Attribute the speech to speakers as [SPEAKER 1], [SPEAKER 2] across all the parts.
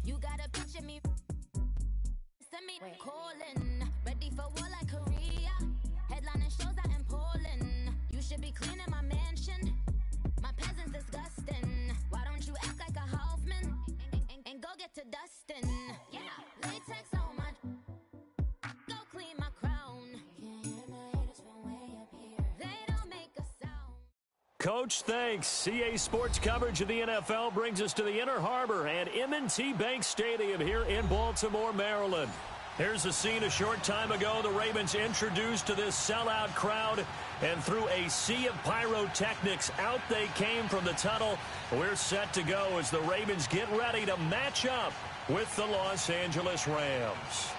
[SPEAKER 1] You gotta picture me. Send me calling. Ready for war like Korea. Headlining shows out in Poland. You should be cleaning my mansion. My peasants disgusting. Why don't you act like a Hoffman and go get to dustin'? Yeah, latex on my. Go clean my crown. Can't hear my haters from way up here. They don't make a sound.
[SPEAKER 2] Coach, thanks. CA Sports coverage of the NFL brings us to the Inner Harbor and M&T Bank Stadium here in Baltimore, Maryland. Here's a scene a short time ago. The Ravens introduced to this sellout crowd, and through a sea of pyrotechnics, out they came from the tunnel. We're set to go as the Ravens get ready to match up with the Los Angeles Rams.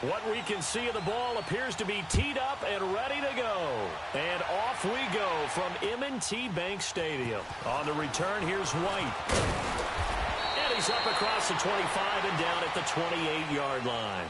[SPEAKER 2] What we can see of the ball appears to be teed up and ready to go. And off we go from M&T Bank Stadium. On the return, here's White. And he's up across the 25 and down at the 28-yard line.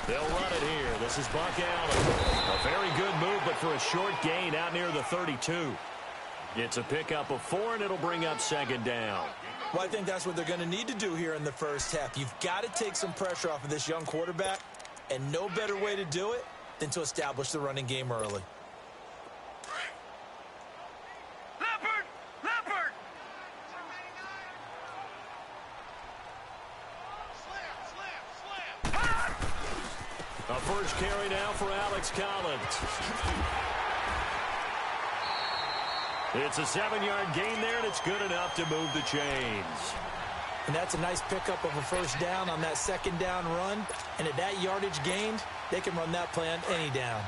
[SPEAKER 2] They'll run it here. This is Buck Allen. A very good move, but for a short gain out near the 32. It's a pickup of 4, and it'll bring up second down.
[SPEAKER 3] Well, I think that's what they're going to need to do here in the first half. You've got to take some pressure off of this young quarterback, and no better way to do it than to establish the running game early.
[SPEAKER 2] A first carry now for Alex Collins. It's a 7-yard gain there, and it's good enough to move the chains.
[SPEAKER 3] And that's a nice pickup of a first down on that second down run. And at that yardage gained, they can run that play on any down.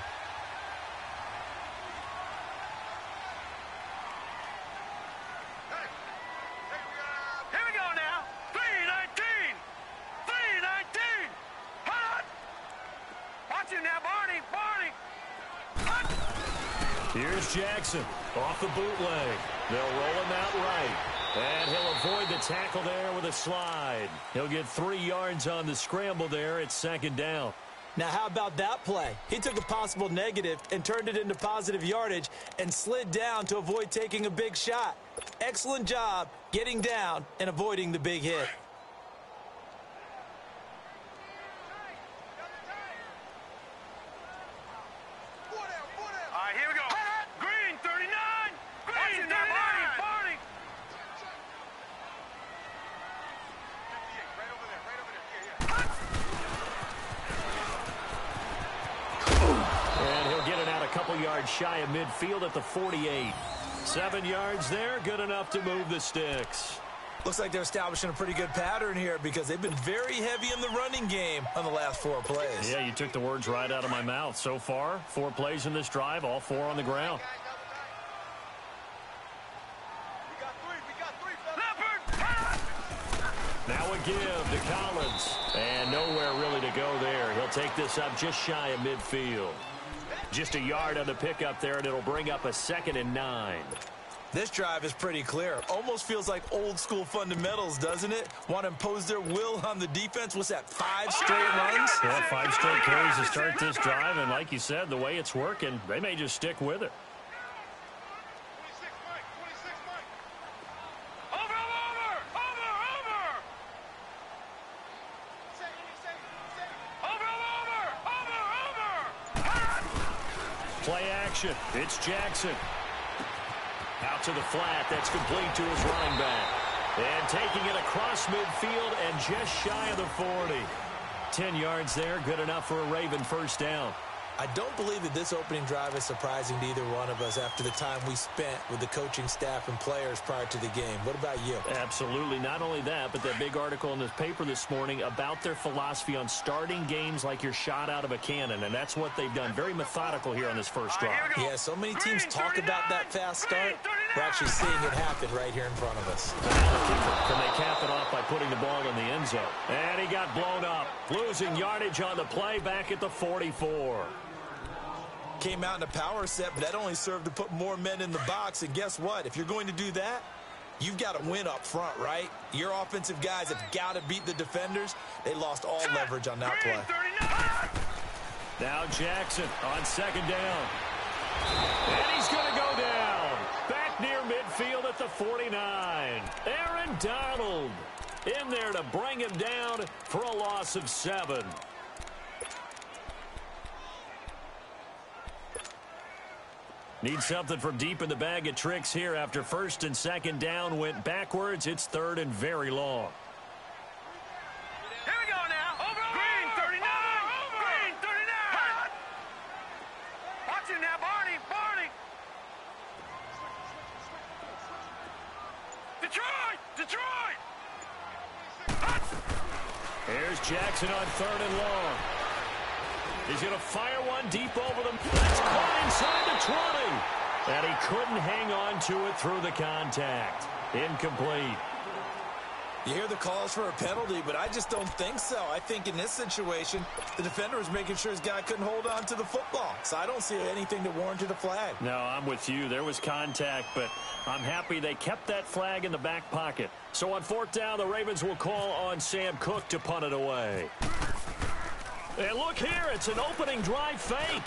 [SPEAKER 2] Here's Jackson off the bootleg. They'll roll him out right. And he'll avoid the tackle there with a slide. He'll get 3 yards on the scramble there at second down.
[SPEAKER 3] Now, how about that play? He took a possible negative and turned it into positive yardage and slid down to avoid taking a big shot. Excellent job getting down and avoiding the big hit.
[SPEAKER 2] Yards shy of midfield at the 48. 7 yards there, good enough to move the sticks.
[SPEAKER 3] Looks like they're establishing a pretty good pattern here because they've been very heavy in the running game on the last 4 plays.
[SPEAKER 2] Yeah, you took the words right out of my mouth. So far, 4 plays in this drive, all 4 on the ground. Now a give to Collins. And nowhere really to go there. He'll take this up just shy of midfield. Just a yard on the pickup there, and it'll bring up a 2nd and 9.
[SPEAKER 3] This drive is pretty clear. Almost feels like old school fundamentals, doesn't it? Want to impose their will on the defense. What's that, 5 straight runs?
[SPEAKER 2] Yeah, 5 straight carries to start this drive, and like you said, the way it's working, they may just stick with it. Play action. It's Jackson. Out to the flat. That's complete to his running back. And taking it across midfield and just shy of the 40. 10 yards there. Good enough for a Raven first down.
[SPEAKER 3] I don't believe that this opening drive is surprising to either one of us after the time we spent with the coaching staff and players prior to the game. What about you?
[SPEAKER 2] Absolutely. Not only that, but that big article in the paper this morning about their philosophy on starting games like you're shot out of a cannon, and that's what they've done. Very methodical here on this first drive.
[SPEAKER 3] Yeah, so many teams talk about that fast start. We're actually seeing it happen right here in front of us.
[SPEAKER 2] Can they cap it off by putting the ball in the end zone? And he got blown up. Losing yardage on the play back at the 44.
[SPEAKER 3] Came out in a power set, but that only served to put more men in the box. And guess what? If you're going to do that, you've got to win up front, right? Your offensive guys have got to beat the defenders. They lost all leverage on that play.
[SPEAKER 2] Now Jackson on second down. And he's going to go down. Back near midfield at the 49. Aaron Donald in there to bring him down for a loss of 7. Need something from deep in the bag of tricks here after first and second down went backwards. It's third and very long.
[SPEAKER 4] Here we go now. Green 39. Green 39. Watch it now, Barney. Detroit.
[SPEAKER 2] Here's Jackson on third and long. He's going to fire one deep over them. That's caught inside the 20. And he couldn't hang on to it through the contact. Incomplete.
[SPEAKER 3] You hear the calls for a penalty, but I just don't think so. I think in this situation, the defender was making sure his guy couldn't hold on to the football. So I don't see anything that warranted a flag.
[SPEAKER 2] No, I'm with you. There was contact, but I'm happy they kept that flag in the back pocket. So on fourth down, the Ravens will call on Sam Cook to punt it away. And look here, it's an opening drive fake.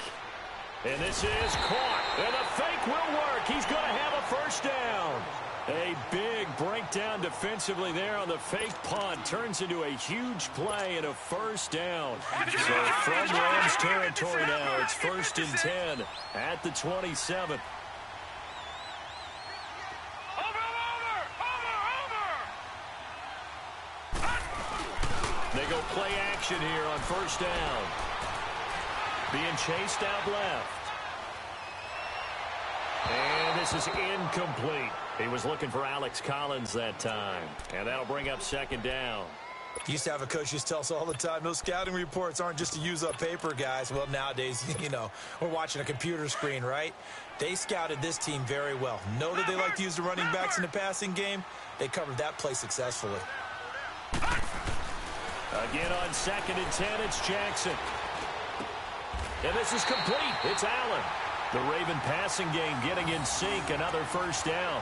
[SPEAKER 2] And this is caught. And the fake will work. He's going to have a first down. A big breakdown defensively there on the fake punt. Turns into a huge play and a first down. So from Rams territory now, it's first and 10 at the 27. They go play action here on first down. Being chased out left. And this is incomplete. He was looking for Alex Collins that time. And that'll bring up second down.
[SPEAKER 3] Used to have a coach used to tell us all the time, those scouting reports aren't just to use up paper, guys. Well, nowadays, we're watching a computer screen, right? They scouted this team very well. Know that they like to use the running backs in the passing game. They covered that play successfully.
[SPEAKER 2] Again on second and 10, it's Jackson. And this is complete. It's Allen. The Raven passing game getting in sync. Another first down.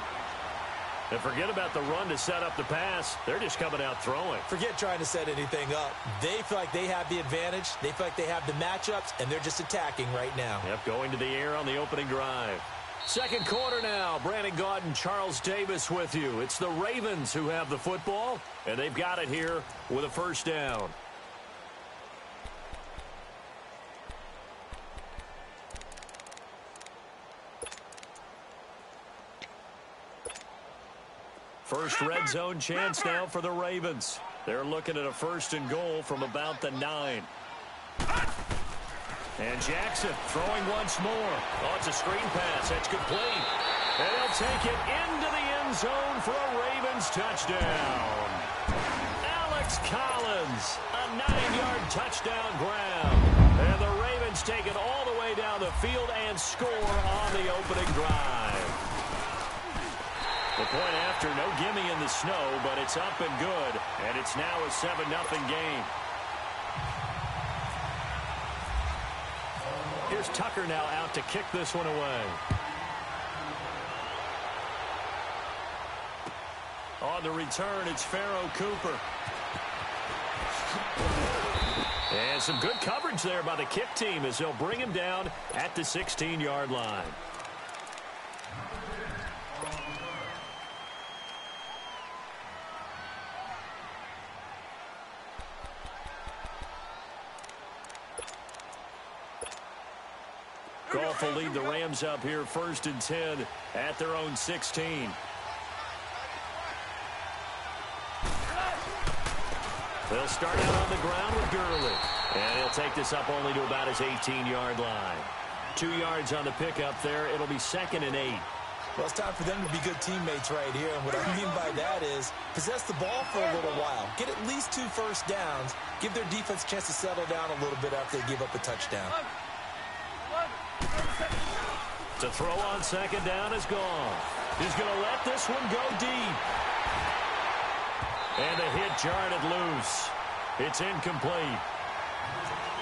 [SPEAKER 2] And forget about the run to set up the pass. They're just coming out throwing.
[SPEAKER 3] Forget trying to set anything up. They feel like they have the advantage. They feel like they have the matchups, and they're just attacking right now.
[SPEAKER 2] Yep, going to the air on the opening drive. Second quarter now. Brandon Gaudin, Charles Davis with you. It's the Ravens who have the football, and they've got it here with a first down. First red zone chance now for the Ravens. They're looking at a first and goal from about the 9. And Jackson throwing once more. Oh, it's a screen pass. That's complete. And he'll take it into the end zone for a Ravens touchdown. Alex Collins, a 9-yard touchdown grab. And the Ravens take it all the way down the field and score on the opening drive. The point after, no gimme in the snow, but it's up and good. And it's now a 7-0 game. Here's Tucker now out to kick this one away. On the return, it's Pharaoh Cooper. And some good coverage there by the kick team as they'll bring him down at the 16-yard line. Goff will lead the Rams up here 1st and 10 at their own 16. They'll start out on the ground with Gurley. And he'll take this up only to about his 18-yard line. 2 yards on the pickup there. It'll be 2nd and 8.
[SPEAKER 3] Well, it's time for them to be good teammates right here. And what I mean by that is possess the ball for a little while. Get at least 2 first downs. Give their defense a chance to settle down a little bit after they give up a touchdown.
[SPEAKER 2] To throw on 2nd down is gone. He's going to let this one go deep. And the hit jarred it loose. It's incomplete.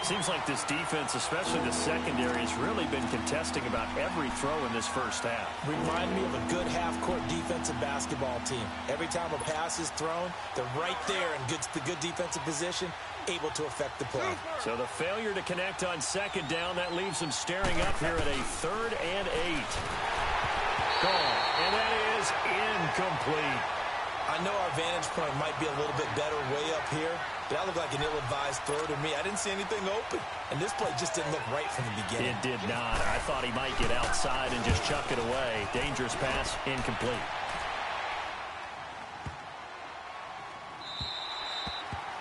[SPEAKER 2] Seems like this defense, especially the secondary, has really been contesting about every throw in this first half.
[SPEAKER 3] Remind me of a good half-court defensive basketball team. Every time a pass is thrown, they're right there in good defensive position, able to affect the play.
[SPEAKER 2] So the failure to connect on 2nd down, that leaves them staring up here at a 3rd and 8. Gone. And that is incomplete.
[SPEAKER 3] I know our vantage point might be a little bit better way up here, but that looked like an ill-advised throw to me. I didn't see anything open, and this play just didn't look right from the beginning.
[SPEAKER 2] It did not. I thought he might get outside and just chuck it away. Dangerous pass, incomplete.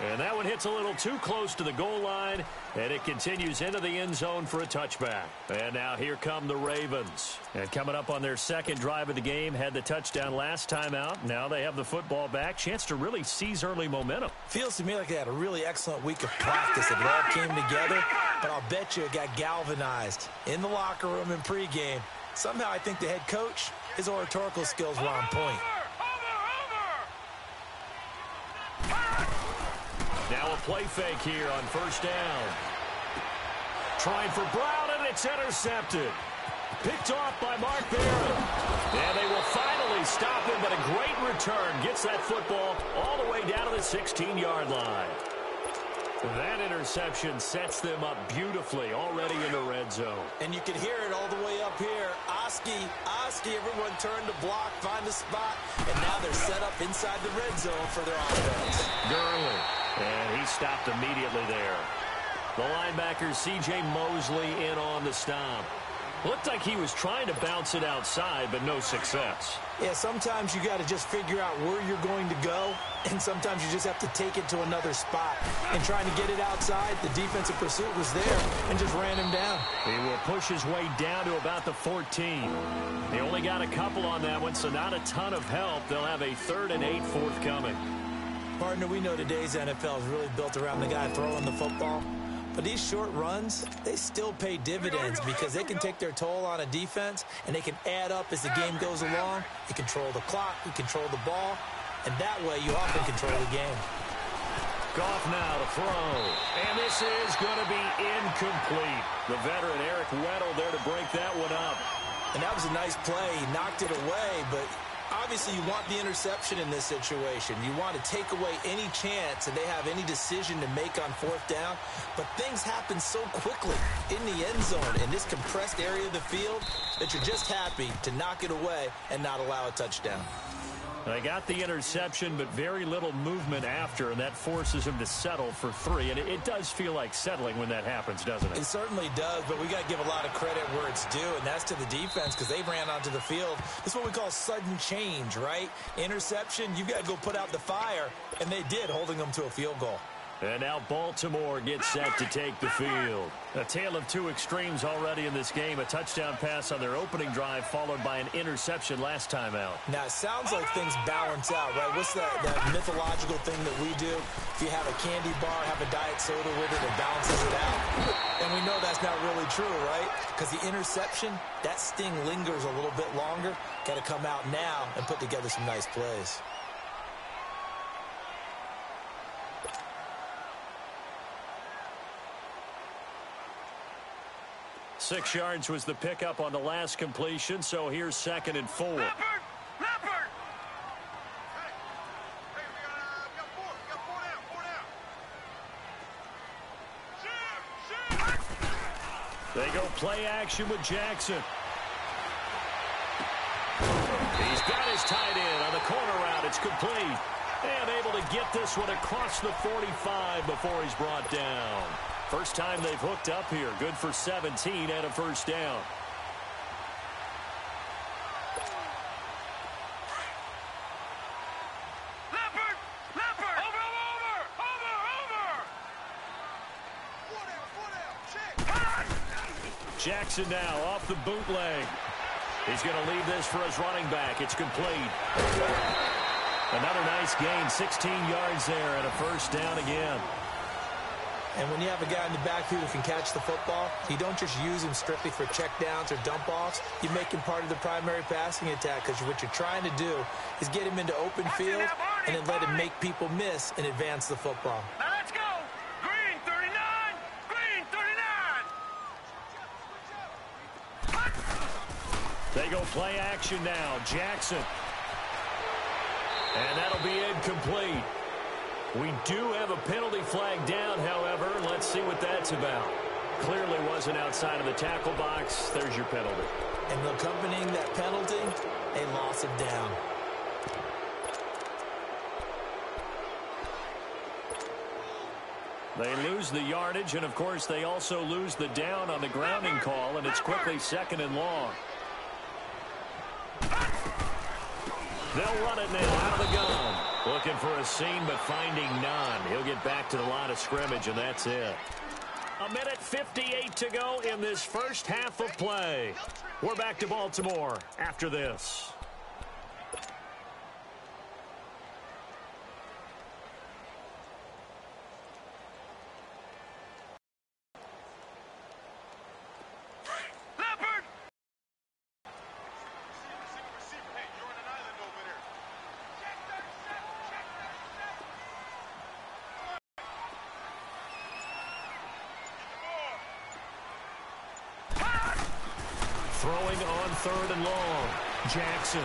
[SPEAKER 2] And that one hits a little too close to the goal line, and it continues into the end zone for a touchback. And now here come the Ravens. And coming up on their 2nd drive of the game, had the touchdown last time out. Now they have the football back. Chance to really seize early momentum.
[SPEAKER 3] Feels to me like they had a really excellent week of practice. It all came together, but I'll bet you it got galvanized in the locker room in pregame. Somehow I think the head coach, his oratorical skills were on point.
[SPEAKER 2] Now a play fake here on 1st down. Trying for Brown, and it's intercepted. Picked off by Mark Barron. And they will finally stop him, but a great return. Gets that football all the way down to the 16-yard line. That interception sets them up beautifully already in the red zone.
[SPEAKER 3] And you can hear it all the way up here. Oski, everyone turned to block, find a spot, and now they're set up inside the red zone for their offense.
[SPEAKER 2] Gurley, and he stopped immediately there. The linebacker, C.J. Mosley, in on the stop. Looked like he was trying to bounce it outside, but no success.
[SPEAKER 3] Yeah, sometimes you got to just figure out where you're going to go, and sometimes you just have to take it to another spot. And trying to get it outside, the defensive pursuit was there and just ran him down.
[SPEAKER 2] He will push his way down to about the 14. They only got a couple on that one, so not a ton of help. They'll have a 3rd and 8 forthcoming.
[SPEAKER 3] Partner, we know today's NFL is really built around the guy throwing the football. But these short runs, they still pay dividends because they can take their toll on a defense, and they can add up as the game goes along. You control the clock, you control the ball, and that way you often control the game.
[SPEAKER 2] Goff now to throw, and this is going to be incomplete. The veteran Eric Weddle there to break that one up.
[SPEAKER 3] And that was a nice play. He knocked it away, but obviously you want the interception in this situation. You want to take away any chance that they have any decision to make on 4th down. But things happen so quickly in the end zone in this compressed area of the field that you're just happy to knock it away and not allow a touchdown.
[SPEAKER 2] They got the interception, but very little movement after, and that forces him to settle for 3. And it does feel like settling when that happens, doesn't it?
[SPEAKER 3] It certainly does, but we got to give a lot of credit where it's due, and that's to the defense because they ran onto the field. This is what we call sudden change, right? Interception, you got to go put out the fire, and they did, holding them to a field goal.
[SPEAKER 2] And now Baltimore gets set to take the field. A tale of two extremes already in this game. A touchdown pass on their opening drive followed by an interception last time out.
[SPEAKER 3] Now, it sounds like things balance out, right? What's that mythological thing that we do? If you have a candy bar, have a diet soda with it, it balances it out. And we know that's not really true, right? Because the interception, that sting lingers a little bit longer. Got to come out now and put together some nice plays.
[SPEAKER 2] Six yards was the pickup on the last completion, so here's 2nd and 4. They go play action with Jackson. He's got his tight end on the corner route. It's complete. And able to get this one across the 45 before he's brought down. First time they've hooked up here. Good for 17 and a first down. Jackson now off the bootleg. He's going to leave this for his running back. It's complete. Another nice gain, 16 yards there and a first down again.
[SPEAKER 3] And when you have a guy in the backfield who can catch the football, you don't just use him strictly for checkdowns or dump-offs. You make him part of the primary passing attack because what you're trying to do is get him into open field and then let him make people miss and advance the football.
[SPEAKER 4] Now let's go. Green 39. Green 39.
[SPEAKER 2] They go play action now. Jackson. And that'll be incomplete. We do have a penalty flag down, however. Let's see what that's about. Clearly wasn't outside of the tackle box. There's your penalty.
[SPEAKER 3] And accompanying that penalty, a loss of down.
[SPEAKER 2] They lose the yardage, and, of course, they also lose the down on the grounding call, and it's quickly second and long. They'll run it now out of the gun. Looking for a seam, but finding none. He'll get back to the line of scrimmage, and that's it. 1:58 to go in this first half of play. We're back to Baltimore after this. Throwing on third and long. Jackson.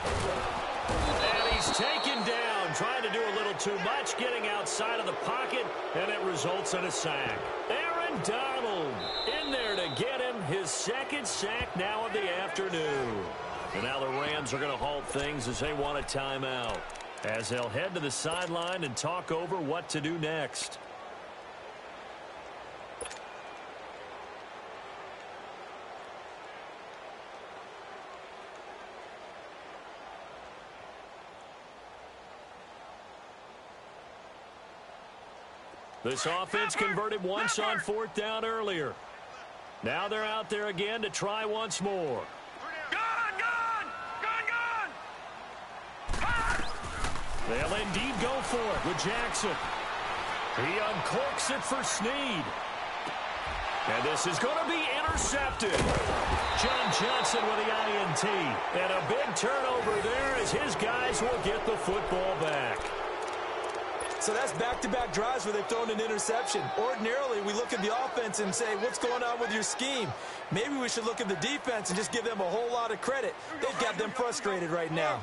[SPEAKER 2] And he's taken down, trying to do a little too much, getting outside of the pocket, and it results in a sack. Aaron Donald in there to get him his second sack now of the afternoon. And now the Rams are going to halt things as they want a timeout, as they'll head to the sideline and talk over what to do next. This offense converted once on fourth down earlier. Now they're out there again to try once more. They'll indeed go for it with Jackson. He uncorks it for Snead. And this is going to be intercepted. John Johnson with the INT. And a big turnover there as his guys will get the football back.
[SPEAKER 3] So that's back-to-back drives where they've thrown an interception. Ordinarily, we look at the offense and say, what's going on with your scheme? Maybe we should look at the defense and just give them a whole lot of credit. They've got them frustrated right now.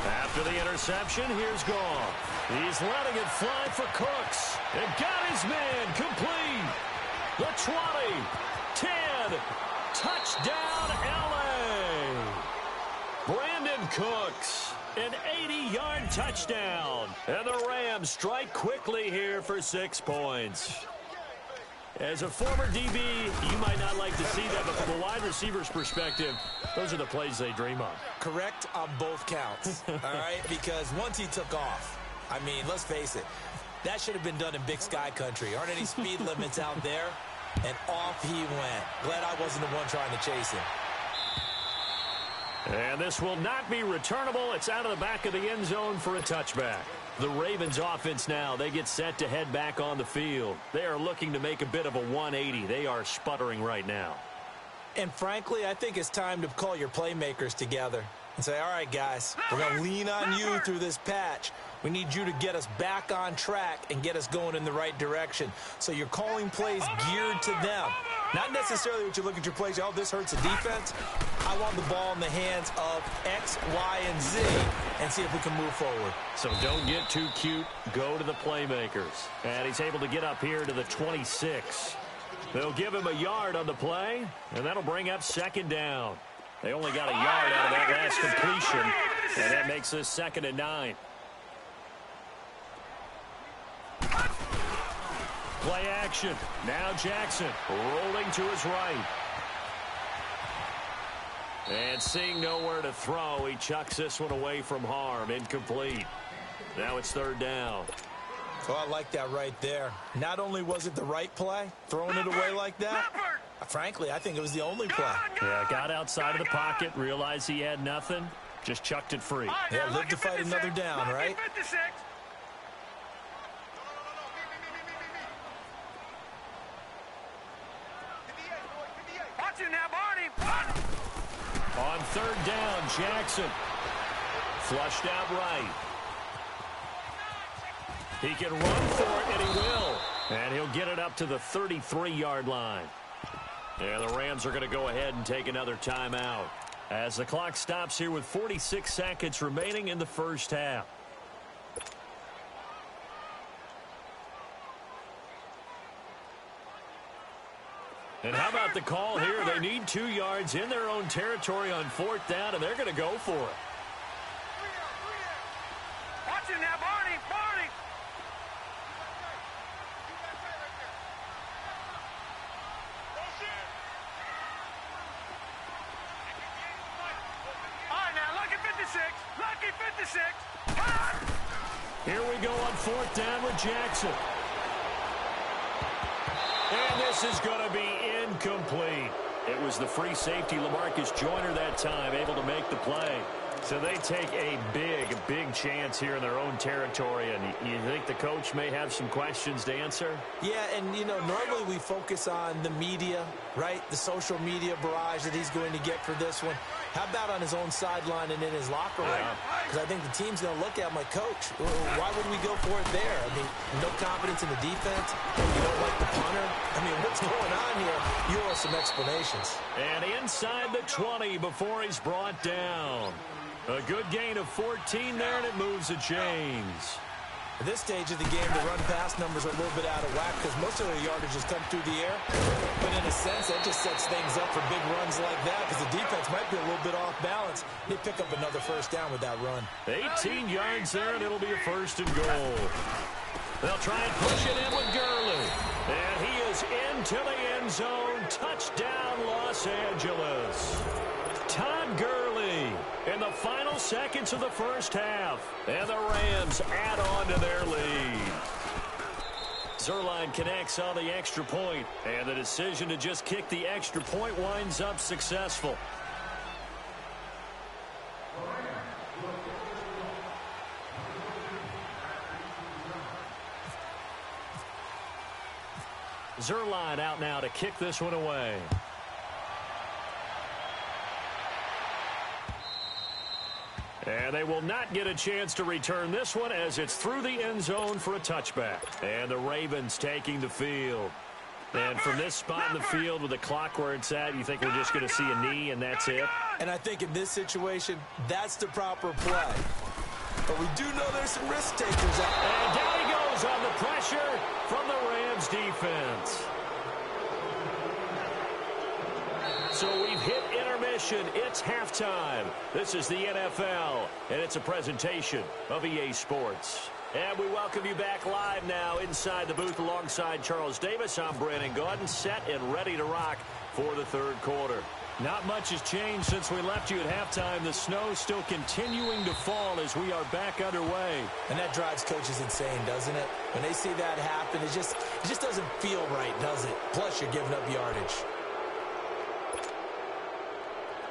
[SPEAKER 2] After the interception, here's Goff. He's letting it fly for Cooks. And got his man complete. The 20, 10, touchdown LA. Brandon Cooks, an 80-yard touchdown. And the Rams strike quickly here for 6 points. As a former DB, you might not like to see that, but from a wide receiver's perspective, those are the plays they dream of.
[SPEAKER 3] Correct on both counts, all right? Because once he took off, I mean, let's face it, that should have been done in Big Sky country. Aren't any speed limits out there? And off he went. Glad I wasn't the one trying to chase him.
[SPEAKER 2] And this will not be returnable. It's out of the back of the end zone for a touchback. The Ravens offense now, they get set to head back on the field. They are looking to make a bit of a 180. They are sputtering right now.
[SPEAKER 3] And frankly, I think it's time to call your playmakers together and say, all right, guys, we're going to lean on you through this patch. We need you to get us back on track and get us going in the right direction. So you're calling plays geared to them. Not necessarily what you look at your plays, oh, this hurts the defense. I want the ball in the hands of X, Y, and Z and see if we can move forward.
[SPEAKER 2] So don't get too cute. Go to the playmakers. And he's able to get up here to the 26. They'll give him a yard on the play, and that'll bring up second down. They only got a yard out of that last completion, and that makes this 2nd and 9. Play action. Now Jackson rolling to his right. And seeing nowhere to throw, he chucks this one away from harm. Incomplete. Now it's 3rd down.
[SPEAKER 3] Oh, I like that right there. Not only was it the right play, throwing it away like that, frankly, I think it was the only play.
[SPEAKER 2] Yeah, got outside of the pocket, realized he had nothing, just chucked it free.
[SPEAKER 3] Yeah, live to fight another down, right?
[SPEAKER 4] Watch it now, Barney.
[SPEAKER 2] On 3rd down, Jackson. Flushed out right. He can run for it, and he will. And he'll get it up to the 33-yard line. Yeah, the Rams are going to go ahead and take another timeout as the clock stops here with 46 seconds remaining in the first half. And how about the call here? They need 2 yards in their own territory on 4th down, and they're going to go for it.
[SPEAKER 4] Watch it now, Barney. Barney. All right, now, lucky 56. Lucky 56.
[SPEAKER 2] Here we go on 4th down with Jackson. And this is going to be incomplete. It was the free safety, LaMarcus Joyner, that time, able to make the play. So they take a big chance here in their own territory. And you think the coach may have some questions to answer?
[SPEAKER 3] Yeah, and, you know, normally we focus on the media, right? The social media barrage that he's going to get for this one. How about on his own sideline and in his locker room? Because I think the team's going to look at him like, Coach, why would we go for it there? I mean, no confidence in the defense. You don't like the punter. I mean, what's going on here? You owe some explanations. And
[SPEAKER 2] inside the 20 before he's brought down. A good gain of 14 there, and it moves the chains.
[SPEAKER 3] At this stage of the game, the run-pass numbers are a little bit out of whack because most of their yardage has come through the air. But in a sense, that just sets things up for big runs like that because the defense might be a little bit off balance. They pick up another first down with that run.
[SPEAKER 2] 18 yards there, and it'll be a 1st and goal. They'll try and push it in with Gurley. And he is into the end zone. Touchdown, Los Angeles. Todd Gurley in the final seconds of the first half. And the Rams add on to their lead. Zerline connects on the extra point, and the decision to just kick the extra point winds up successful. Zerline out now to kick this one away. And they will not get a chance to return this one as it's through the end zone for a touchback. And the Ravens taking the field. And from this spot in the field with the clock where it's at, you think we're just going to see a knee and that's it?
[SPEAKER 3] And I think in this situation, that's the proper play. But we do know there's some risk takers out there.
[SPEAKER 2] And down he goes on the pressure from the Rams defense. So we've hit intermission. It's halftime. This is the NFL, and it's a presentation of EA Sports. And we welcome you back live now inside the booth alongside Charles Davis. I'm Brandon Gaudin, set and ready to rock for the 3rd quarter. Not much has changed since we left you at halftime. The snow still continuing to fall as we are back underway.
[SPEAKER 3] And that drives coaches insane, doesn't it? When they see that happen, it just doesn't feel right, does it? Plus, you're giving up yardage.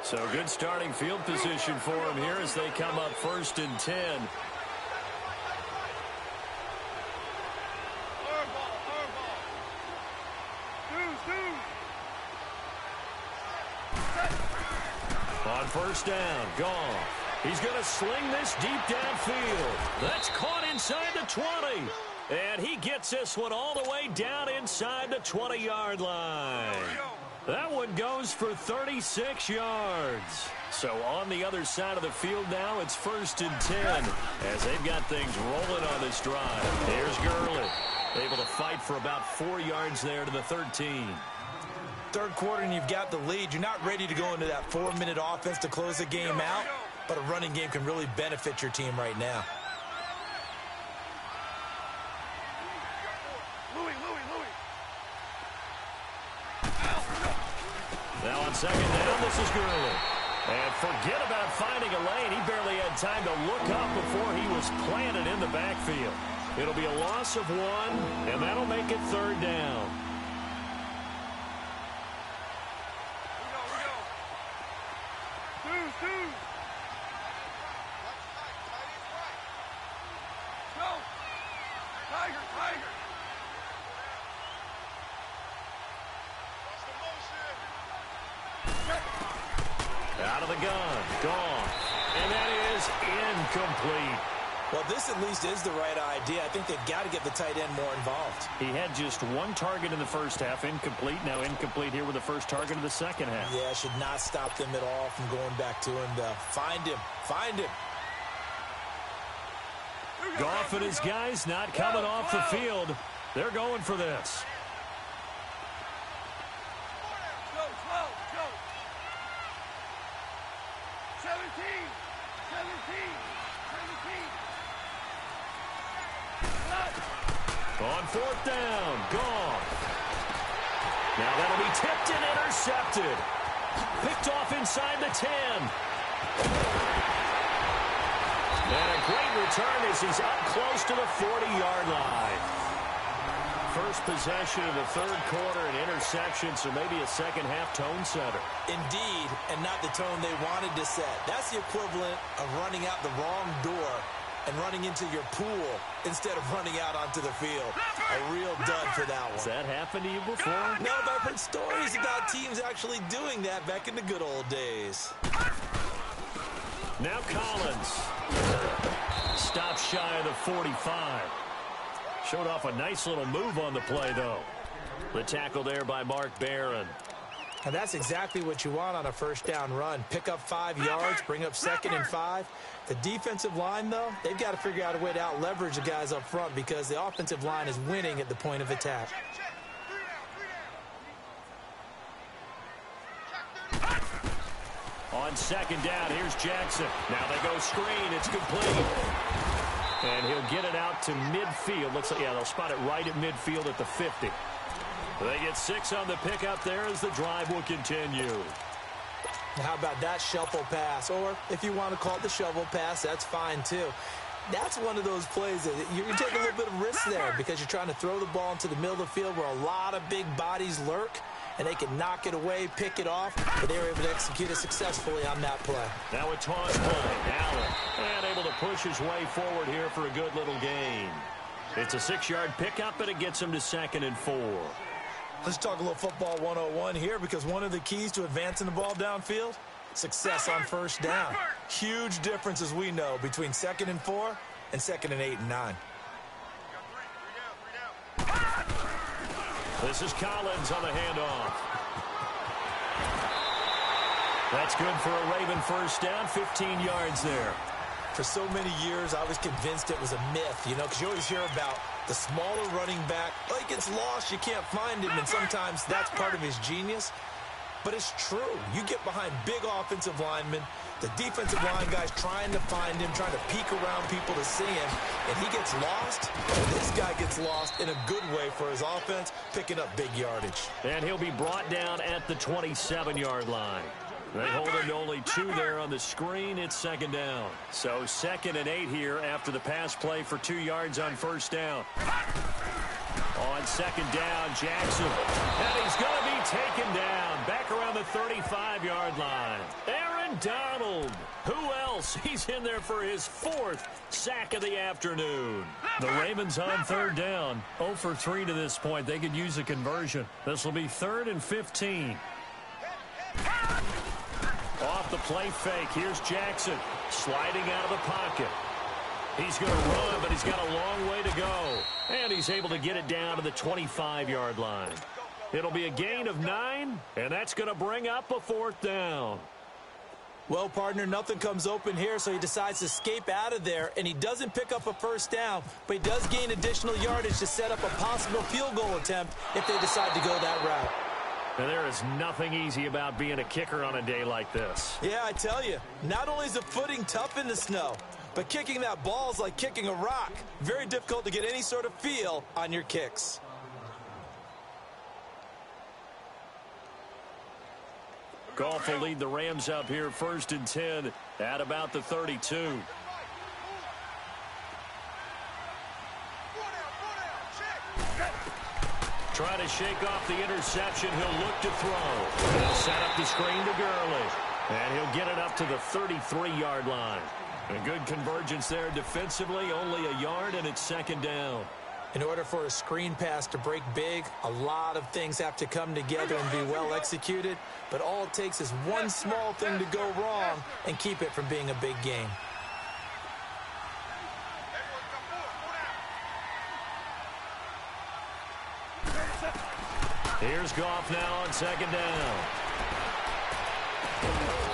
[SPEAKER 2] So good starting field position for them here as they come up 1st and 10. On 1st down, Goff. He's going to sling this deep downfield. That's caught inside the 20. And he gets this one all the way down inside the 20-yard line. That one goes for 36 yards. So on the other side of the field now, it's 1st and 10 as they've got things rolling on this drive. Here's Gurley, able to fight for about 4 yards there to the 13.
[SPEAKER 3] Third quarter and you've got the lead. You're not ready to go into that 4-minute offense to close the game out, but a running game can really benefit your team right now.
[SPEAKER 2] Now on second down, this is Gurley. And forget about finding a lane. He barely had time to look up before he was planted in the backfield. It'll be a loss of 1, and that'll make it 3rd down. Out of the gun, gone. And that is incomplete.
[SPEAKER 3] Well, this at least is the right idea. I think they've got to get the tight end more involved.
[SPEAKER 2] He had just 1 target in the first half, incomplete. Now incomplete here with the first target of the second half.
[SPEAKER 3] Yeah, should not stop them at all from going back to him, though. Find him. Find him.
[SPEAKER 2] Goff and his guys not coming off the field. They're going for this. On 4th down, Goff. Now that'll be tipped and intercepted. Picked off inside the 10. And a great return as he's up close to the 40-yard line. First possession of the third quarter, an interception, so maybe a second-half tone setter.
[SPEAKER 3] Indeed, and not the tone they wanted to set. That's the equivalent of running out the wrong door and running into your pool instead of running out onto the field. A real dud for that one.
[SPEAKER 2] Has that happened to you before?
[SPEAKER 3] No, but I've heard stories about teams actually doing that back in the good old days.
[SPEAKER 2] Now Collins. Stops shy of the 45. Showed off a nice little move on the play, though. The tackle there by Mark Barron.
[SPEAKER 3] And that's exactly what you want on a first down run. Pick up 5 yards, bring up 2nd and 5. The defensive line, though, they've got to figure out a way to out-leverage the guys up front because the offensive line is winning at the point of attack.
[SPEAKER 2] On second down, here's Jackson. Now they go screen. It's complete. And he'll get it out to midfield. Looks like, yeah, they'll spot it right at midfield at the 50. They get 6 on the pickup there as the drive will continue.
[SPEAKER 3] How about that shuffle pass? Or if you want to call it the shovel pass, that's fine too. That's one of those plays that you take a little bit of risk there because you're trying to throw the ball into the middle of the field where a lot of big bodies lurk, and they can knock it away, pick it off, but they were able to execute it successfully on that play.
[SPEAKER 2] Now a toss play. Allen, and able to push his way forward here for a good little gain. It's a 6-yard pickup, but it gets him to 2nd and 4.
[SPEAKER 3] Let's talk a little football 101 here because one of the keys to advancing the ball downfield, success on first down. Huge difference, as we know, between 2nd and 4 and 2nd and 8 and 9.
[SPEAKER 2] This is Collins on the handoff. That's good for a Raven first down, 15 yards there.
[SPEAKER 3] For so many years, I was convinced it was a myth, you know, because you always hear about the smaller running back. Oh, he gets lost, you can't find him, and sometimes that's part of his genius. But it's true. You get behind big offensive linemen, the defensive line guys trying to find him, trying to peek around people to see him, and he gets lost. This guy gets lost in a good way for his offense, picking up big yardage.
[SPEAKER 2] And he'll be brought down at the 27-yard line. They hold him to only 2 there on the screen. It's 2nd down. So 2nd and 8 here after the pass play for 2 yards on first down. On 2nd down, Jackson. And he's going to be taken down back around the 35-yard line. Aaron Donald. Who else? He's in there for his 4th sack of the afternoon. The Ravens on 3rd down. 0 for 3 to this point. They could use a conversion. This will be 3rd and 15. Off the play fake, here's Jackson sliding out of the pocket. He's going to run, but he's got a long way to go. And he's able to get it down to the 25-yard line. It'll be a gain of 9, and that's going to bring up a 4th down.
[SPEAKER 3] Well, partner, nothing comes open here, so he decides to escape out of there, and he doesn't pick up a 1st down, but he does gain additional yardage to set up a possible field goal attempt if they decide to go that route.
[SPEAKER 2] And there is nothing easy about being a kicker on a day like this.
[SPEAKER 3] Yeah, I tell you, not only is the footing tough in the snow, but kicking that ball is like kicking a rock. Very difficult to get any sort of feel on your kicks.
[SPEAKER 2] Goff will lead the Rams up here 1st and 10 at about the 32. Trying to shake off the interception. He'll look to throw. He'll set up the screen to Gurley. And he'll get it up to the 33-yard line. A good convergence there defensively. Only a yard, and it's 2nd down.
[SPEAKER 3] In order for a screen pass to break big, a lot of things have to come together and be well executed. But all it takes is one small thing to go wrong and keep it from being a big game.
[SPEAKER 2] Here's Goff now on 2nd down.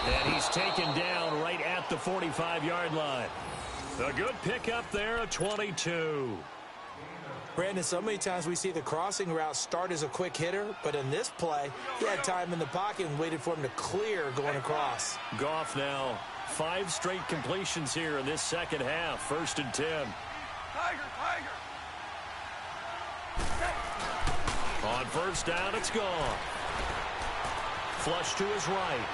[SPEAKER 2] And he's taken down right at the 45-yard line. A good pickup there, a 22.
[SPEAKER 3] Brandon, so many times we see the crossing route start as a quick hitter, but in this play, he had time in the pocket and waited for him to clear going across.
[SPEAKER 2] Goff now, 5 straight completions here in this 2nd half, 1st and 10.
[SPEAKER 4] Tiger.
[SPEAKER 2] On 1st down, it's gone. Flush to his right.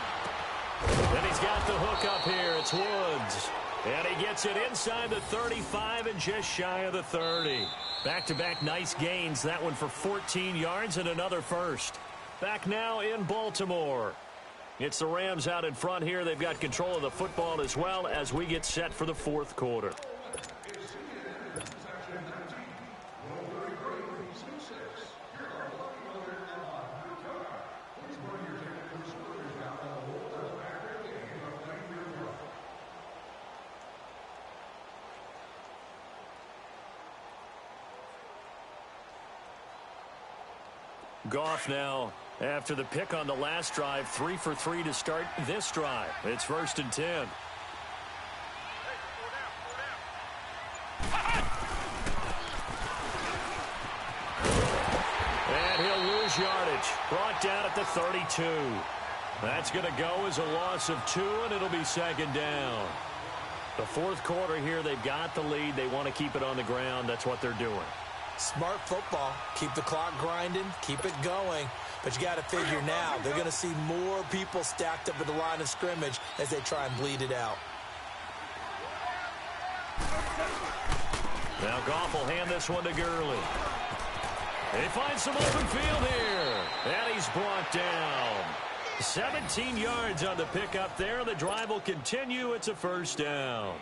[SPEAKER 2] And he's got the hook up here. It's Woods. And he gets it inside the 35 and just shy of the 30. Back-to-back nice gains. That one for 14 yards and another 1st. Back now in Baltimore. It's the Rams out in front here. They've got control of the football as well as we get set for the 4th quarter. Goff now, after the pick on the last drive, 3 for 3 to start this drive. It's 1st and 10. And he'll lose yardage. Brought down at the 32. That's going to go as a loss of 2, and it'll be 2nd down. The 4th quarter here, they've got the lead. They want to keep it on the ground. That's what they're doing.
[SPEAKER 3] Smart football. Keep the clock grinding. Keep it going. But you got to figure now, they're going to see more people stacked up at the line of scrimmage as they try and bleed it out.
[SPEAKER 2] Now Goff will hand this one to Gurley. He finds some open field here. And he's brought down. 17 yards on the pickup there. The drive will continue. It's a 1st down.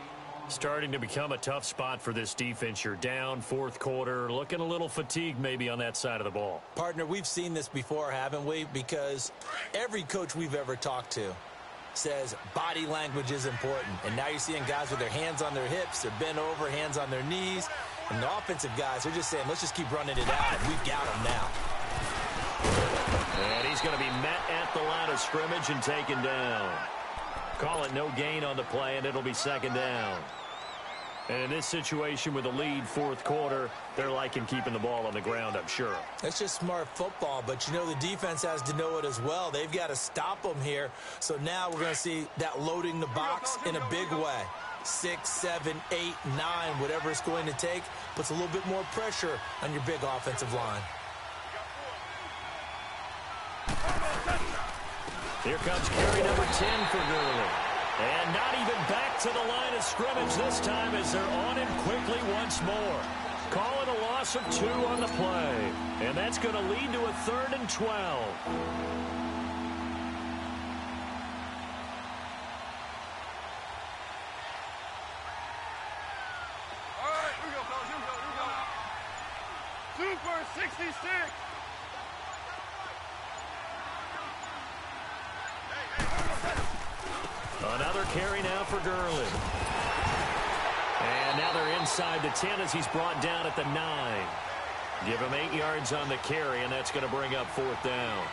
[SPEAKER 2] Starting to become a tough spot for this defense. You're down 4th quarter, looking a little fatigued maybe on that side of the ball.
[SPEAKER 3] Partner, we've seen this before, haven't we? Because every coach we've ever talked to says body language is important. And now you're seeing guys with their hands on their hips, they're bent over, hands on their knees. And the offensive guys are just saying, let's just keep running it out. We've got them now.
[SPEAKER 2] And he's going to be met at the line of scrimmage and taken down. Call it no gain on the play, and it'll be 2nd down. And in this situation with a lead 4th quarter, they're liking keeping the ball on the ground, I'm sure.
[SPEAKER 3] That's just smart football, but you know the defense has to know it as well. They've got to stop them here. So now we're going to see that loading the box in a big way. 6, 7, 8, 9, whatever it's going to take, puts a little bit more pressure on your big offensive line.
[SPEAKER 2] Here comes carry number 10 for Gurley. And not even back to the line of scrimmage this time as they're on him quickly once more. Call it a loss of 2 on the play. And that's going to lead to a 3rd and 12.
[SPEAKER 4] All right, here we go, fellas. Here we go. 2 for 66.
[SPEAKER 2] Another carry now for Gurley. And now they're inside the 10 as he's brought down at the 9. Give him 8 yards on the carry, and that's going to bring up 4th down.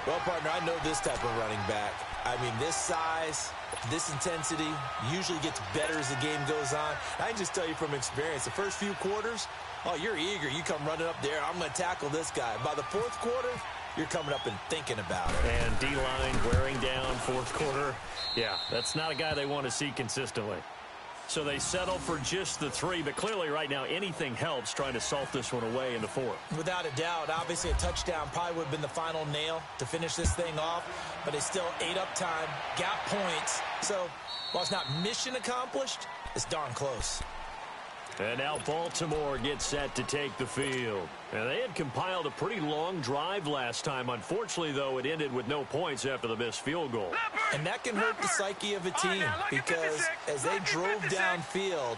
[SPEAKER 3] Well, partner, I know this type of running back. I mean, this size, this intensity usually gets better as the game goes on. I can just tell you from experience, the first few quarters, oh, you're eager. You come running up there, I'm going to tackle this guy. By the 4th quarter, you're coming up and thinking about it.
[SPEAKER 2] And D-line wearing down 4th quarter. Yeah, that's not a guy they want to see consistently. So they settle for just the 3, but clearly right now anything helps trying to salt this one away in the 4th.
[SPEAKER 3] Without a doubt, obviously a touchdown probably would have been the final nail to finish this thing off, but they still ate up time, got points. So while it's not mission accomplished, it's darn close.
[SPEAKER 2] And now Baltimore gets set to take the field. And they had compiled a pretty long drive last time. Unfortunately, though, it ended with no points after the missed field goal.
[SPEAKER 3] And that can hurt the psyche of a team because as they drove downfield,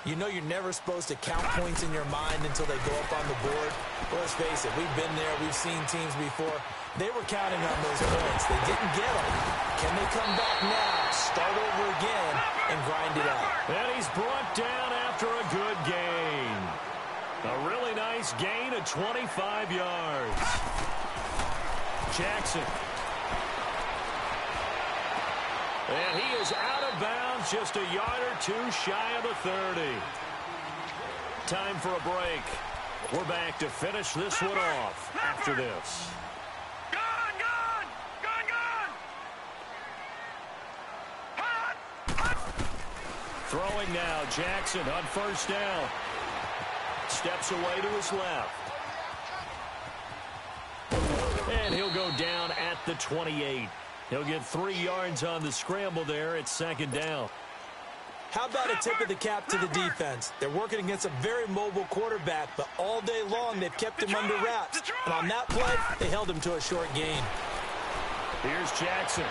[SPEAKER 3] you know you're never supposed to count points in your mind until they go up on the board. Well, let's face it, we've been there. We've seen teams before. They were counting on those points. They didn't get them. Can they come back now, start over again, and grind it out?
[SPEAKER 2] And he's brought down after a good gain. A really nice gain of 25 yards. Jackson. And he is out of bounds just a yard or 2 shy of the 30. Time for a break. We're back to finish this one off after this. Throwing now, Jackson on 1st down. Steps away to his left. And he'll go down at the 28. He'll get 3 yards on the scramble there at 2nd down.
[SPEAKER 3] How about a tip of the cap to the defense? They're working against a very mobile quarterback, but all day long they've kept him under wraps. And on that play, they held him to a short gain.
[SPEAKER 2] Here's Jackson.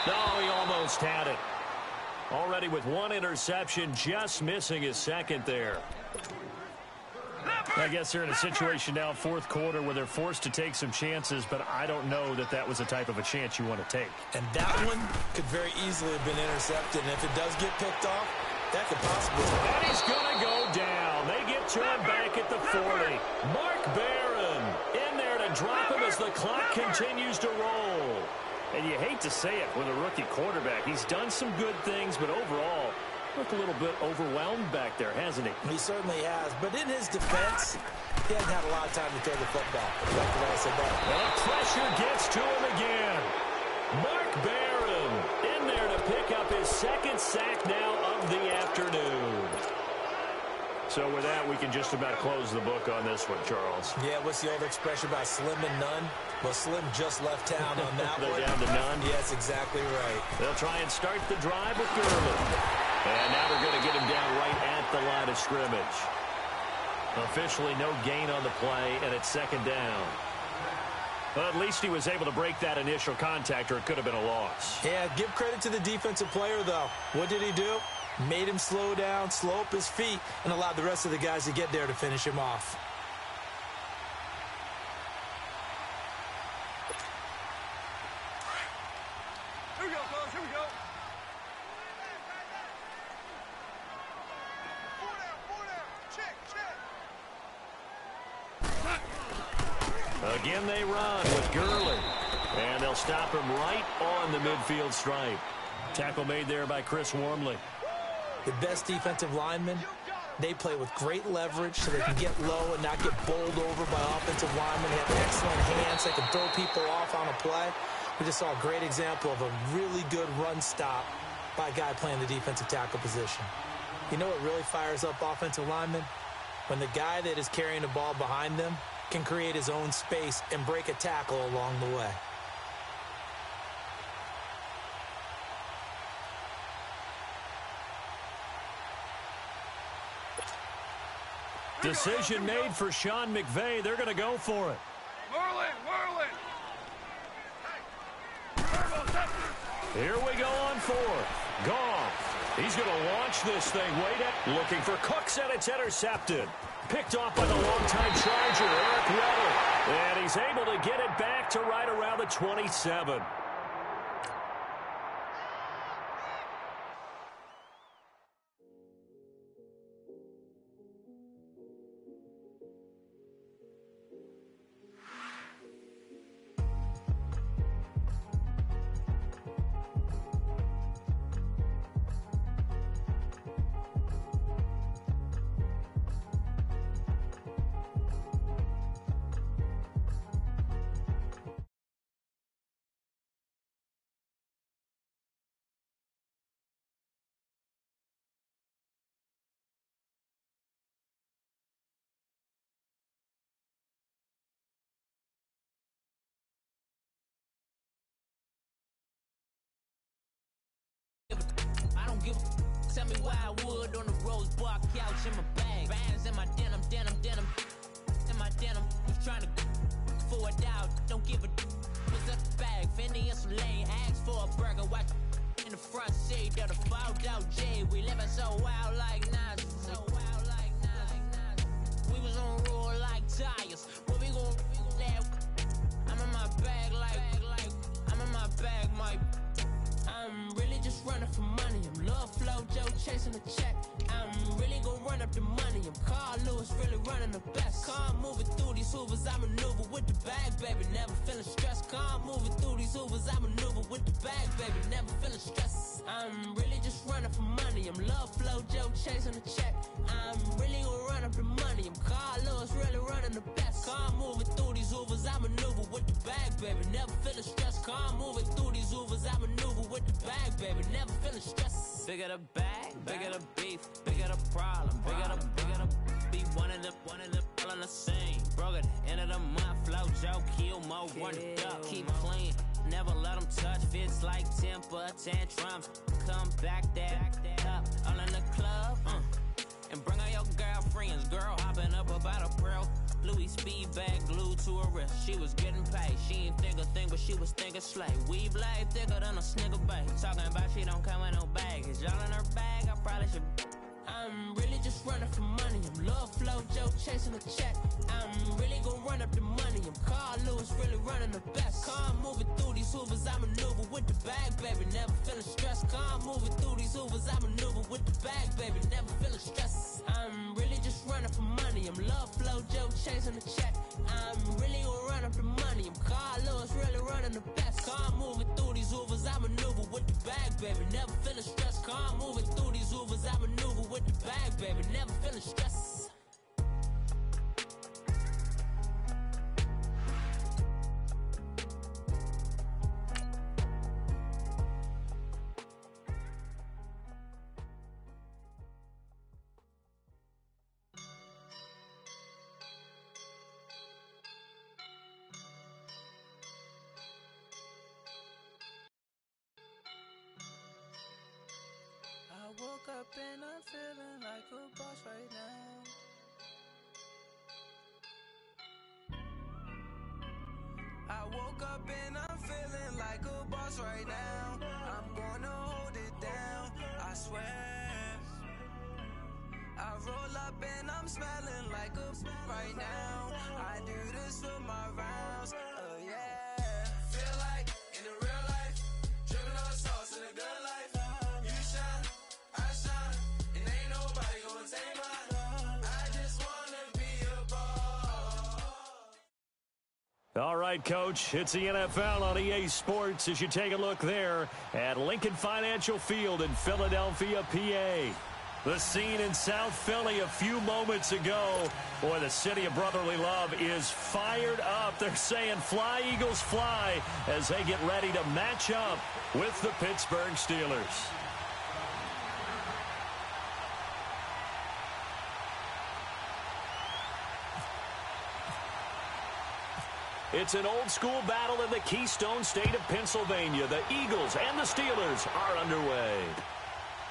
[SPEAKER 2] No, he almost had it. Already with 1 interception, just missing his 2nd there. I guess they're in a situation now, 4th quarter, where they're forced to take some chances, but I don't know that that was the type of a chance you want to take.
[SPEAKER 3] And that one could very easily have been intercepted, and if it does get picked off, that could possibly...
[SPEAKER 2] And he's going to go down. They get to him back at the 40. Mark Barron in there to drop him as the clock continues to roll. And you hate to say it with a rookie quarterback. He's done some good things, but overall, looked a little bit overwhelmed back there, hasn't he?
[SPEAKER 3] He certainly has. But in his defense, he hasn't had a lot of time to throw the football. Like I said that.
[SPEAKER 2] And the pressure gets to him again. Mark Barron in there to pick up his 2nd sack now of the afternoon. So with that, we can just about close the book on this one, Charles.
[SPEAKER 3] Yeah, what's the old expression about slim and none? Well, Slim just left town on that one.
[SPEAKER 2] They're down to none?
[SPEAKER 3] Yes, exactly right.
[SPEAKER 2] They'll try and start the drive with Gurley. And now they're going to get him down right at the line of scrimmage. Officially no gain on the play, and it's 2nd down. Well, at least he was able to break that initial contact, or it could have been a loss.
[SPEAKER 3] Yeah, give credit to the defensive player, though. What did he do? Made him slow down, slow up his feet, and allowed the rest of the guys to get there to finish him off.
[SPEAKER 4] Here we go, fellas. Here we go. 4 down. Check.
[SPEAKER 2] Again, they run with Gurley. And they'll stop him right on the midfield stripe. Tackle made there by Chris Wormley.
[SPEAKER 3] The best defensive linemen, they play with great leverage so they can get low and not get bowled over by offensive linemen. They have excellent hands. They can throw people off on a play. We just saw a great example of a really good run stop by a guy playing the defensive tackle position. You know what really fires up offensive linemen? When the guy that is carrying the ball behind them can create his own space and break a tackle along the way.
[SPEAKER 2] Decision made for Sean McVay. They're going to go for it.
[SPEAKER 4] Whirling.
[SPEAKER 2] Here we go on 4th. Goff. He's going to launch this thing way down. Looking for Cooks, and it's intercepted. Picked off by the longtime Charger, Eric Weddle. And he's able to get it back to right around the 27.
[SPEAKER 5] me wildwood on the rose bark couch in my bag. Bands in my denim, in my denim. You tryna for a doubt, don't give a what's up the bag. Fendi and some lane, ask for a burger. Watch in the front seat of the fouled out J. We living so wild like Nas. We was on roll like tires. What we gon' that? I'm in my bag like I'm in my bag, Mike. I'm really just running for money. I'm Love Flow Joe chasing the check. I'm really gon' run up the money. I'm Carl Lewis, really running the best. Car moving through these Hoovers, I maneuver with the bag, baby. Never feeling stressed. Car moving through these Hoovers, I maneuver with the bag, baby. Never feeling stressed. I'm really just running for money. I'm Love Flow Joe chasing the check. I'm really gon' run up the money. I'm Carl Lewis, really running the best. Car moving through these Hoovers, I maneuver with the bag, baby. Never feeling stressed. Car moving through these Hoovers, I maneuver with the bag, baby. Never feeling stressed. Bigger the bag, bigger the beef, bigger the problem, bigger the be one of the all on the same. Broke at the end of the month, flow Joe, kill mo, run it up, keep clean. Never let them touch, fits like temper tantrums. Come back that up, all in the club, and bring all your girlfriends. Girl hopping up about a pearl. Louis speed bag glued to her wrist. She was getting paid. She ain't think a thing, but she was thinking slay. Weave blade thicker than a snigger bag. Talking about she don't come with no baggage. Y'all in her bag, I probably should. I'm really just running for money. I'm Love Flow Joe chasing the check. I'm really gon' run up the money. I'm Carl Lewis, really running the best. Car moving through these Hoovers, I maneuver with the bag, baby. Never feeling stressed. Car moving through these Hoovers, I maneuver with the bag, baby. Never feeling stressed. I'm really just running for money. I'm Love Flow Joe chasing the check. I'm really gon' run up the money. I'm Carl Lewis, really running the best. Car moving through these Hoovers, I maneuver with the bag, baby. Never feeling stressed. Car moving through these Hoovers, I maneuver with the bag, baby. Never feeling stressed.
[SPEAKER 6] I woke up and I'm feeling like a boss right now. I woke up and I'm feeling like a boss right now. I'm gonna hold it down, I swear. I roll up and I'm smelling like a right now. I do this for my rounds, yeah. Feel like in the real life, dripping on sauce in a good life. You shine, I shine, and ain't nobody gonna take mine. I just wanna be a boss.
[SPEAKER 2] All right, Coach, it's the NFL on EA Sports as you take a look there at Lincoln Financial Field in Philadelphia, PA. The scene in South Philly a few moments ago. Boy, the city of brotherly love is fired up. They're saying fly, Eagles, fly as they get ready to match up with the Pittsburgh Steelers. It's an old-school battle in the Keystone State of Pennsylvania. The Eagles and the Steelers are underway.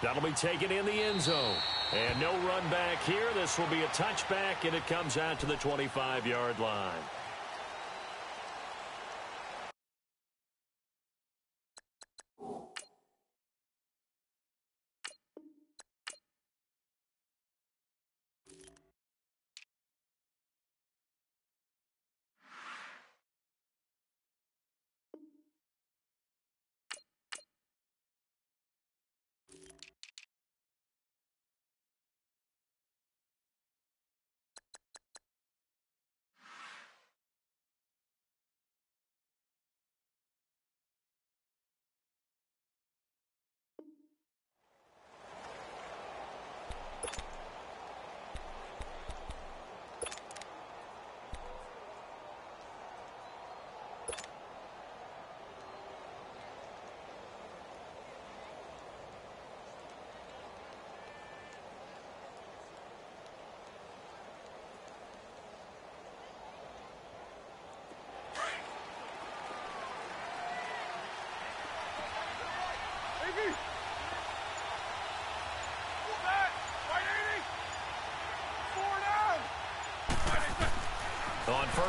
[SPEAKER 2] That'll be taken in the end zone. And no run back here. This will be a touchback, and it comes out to the 25-yard line.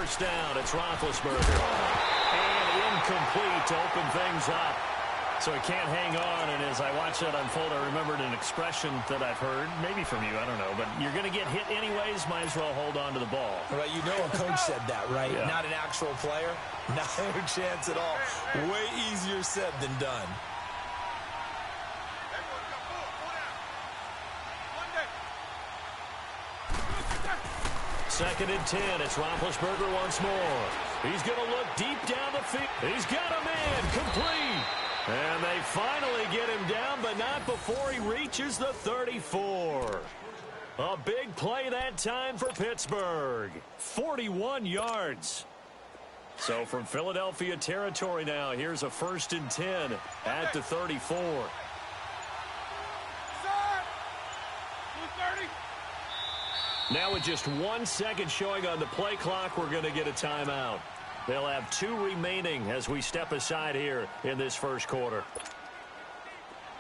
[SPEAKER 2] first down. It's Roethlisberger. And incomplete to open things up. So he can't hang on, and as I watch that unfold, I remembered an expression that I've heard, maybe from you, I don't know, but you're going to get hit anyways, might as well hold on to the ball.
[SPEAKER 3] Right, you know a coach said that, right?
[SPEAKER 2] Yeah.
[SPEAKER 3] Not an actual player. No chance at all. Way easier said than done.
[SPEAKER 2] Second and 10. It's Roethlisberger once more. He's going to look deep down the field. He's got a man complete. And they finally get him down, but not before he reaches the 34. A big play that time for Pittsburgh. 41 yards. So from Philadelphia territory now, here's a 1st and 10 at the 34. Now with just 1 second showing on the play clock, we're going to get a timeout. They'll have 2 remaining as we step aside here in this first quarter.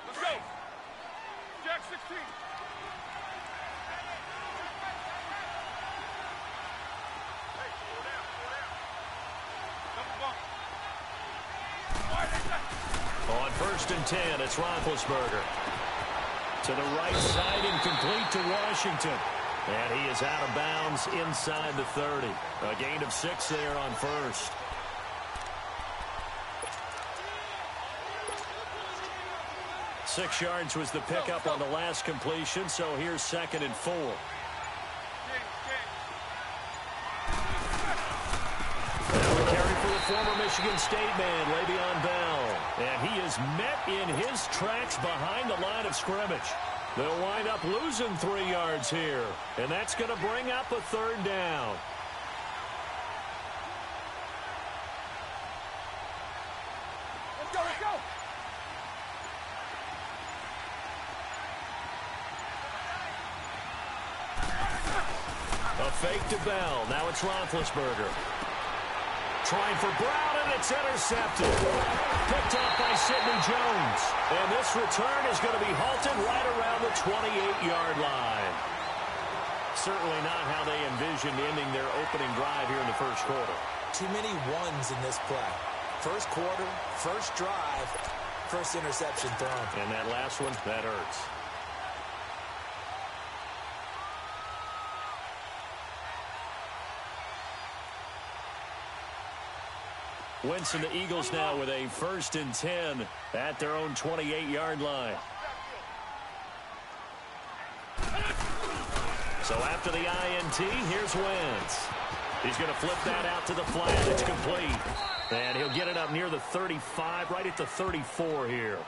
[SPEAKER 4] Let's go. Jack 16.
[SPEAKER 2] On 1st and 10, it's Roethlisberger. To the right side, incomplete to Washington. And he is out of bounds inside the 30. A gain of 6 there on first. Six yards was the pickup on the last completion, so here's 2nd and 4. Now the carry for the former Michigan State man, Le'Veon Bell. And he is met in his tracks behind the line of scrimmage. They'll wind up losing 3 yards here, and that's going to bring up a 3rd down.
[SPEAKER 4] Let's go, let's go.
[SPEAKER 2] A fake to Bell. Now it's Roethlisberger. Trying for Brown, and it's intercepted. Picked off by Sidney Jones. And this return is going to be halted right around the 28-yard line. Certainly not how they envisioned ending their opening drive here in the first quarter.
[SPEAKER 3] Too many ones in this play. First quarter, first drive, first interception thrown.
[SPEAKER 2] And that last one, that hurts. Wentz and the Eagles now with a 1st and 10 at their own 28-yard line. So after the INT, here's Wentz. He's going to flip that out to the flat. It's complete. And he'll get it up near the 35, right at the 34 here.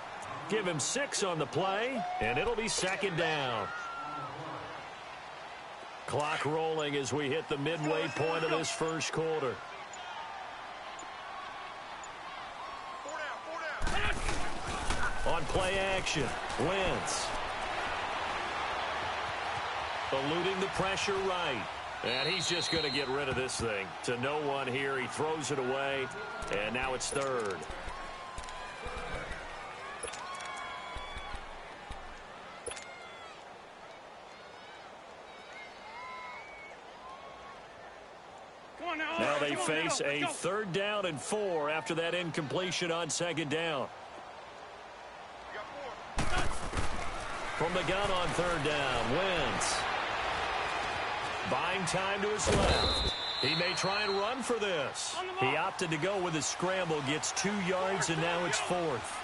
[SPEAKER 2] Give him 6 on the play, and it'll be 2nd down. Clock rolling as we hit the midway point of this first quarter. On play action, Wentz. Eluding the pressure right. And he's just going to get rid of this thing. To no one here, he throws it away. And now it's 3rd. Now they face a 3rd down and 4 after that incompletion on 2nd down. From the gun on 3rd down, Wentz. Buying time to his left. He may try and run for this. He opted to go with his scramble, gets 2 yards, and now it's 4th.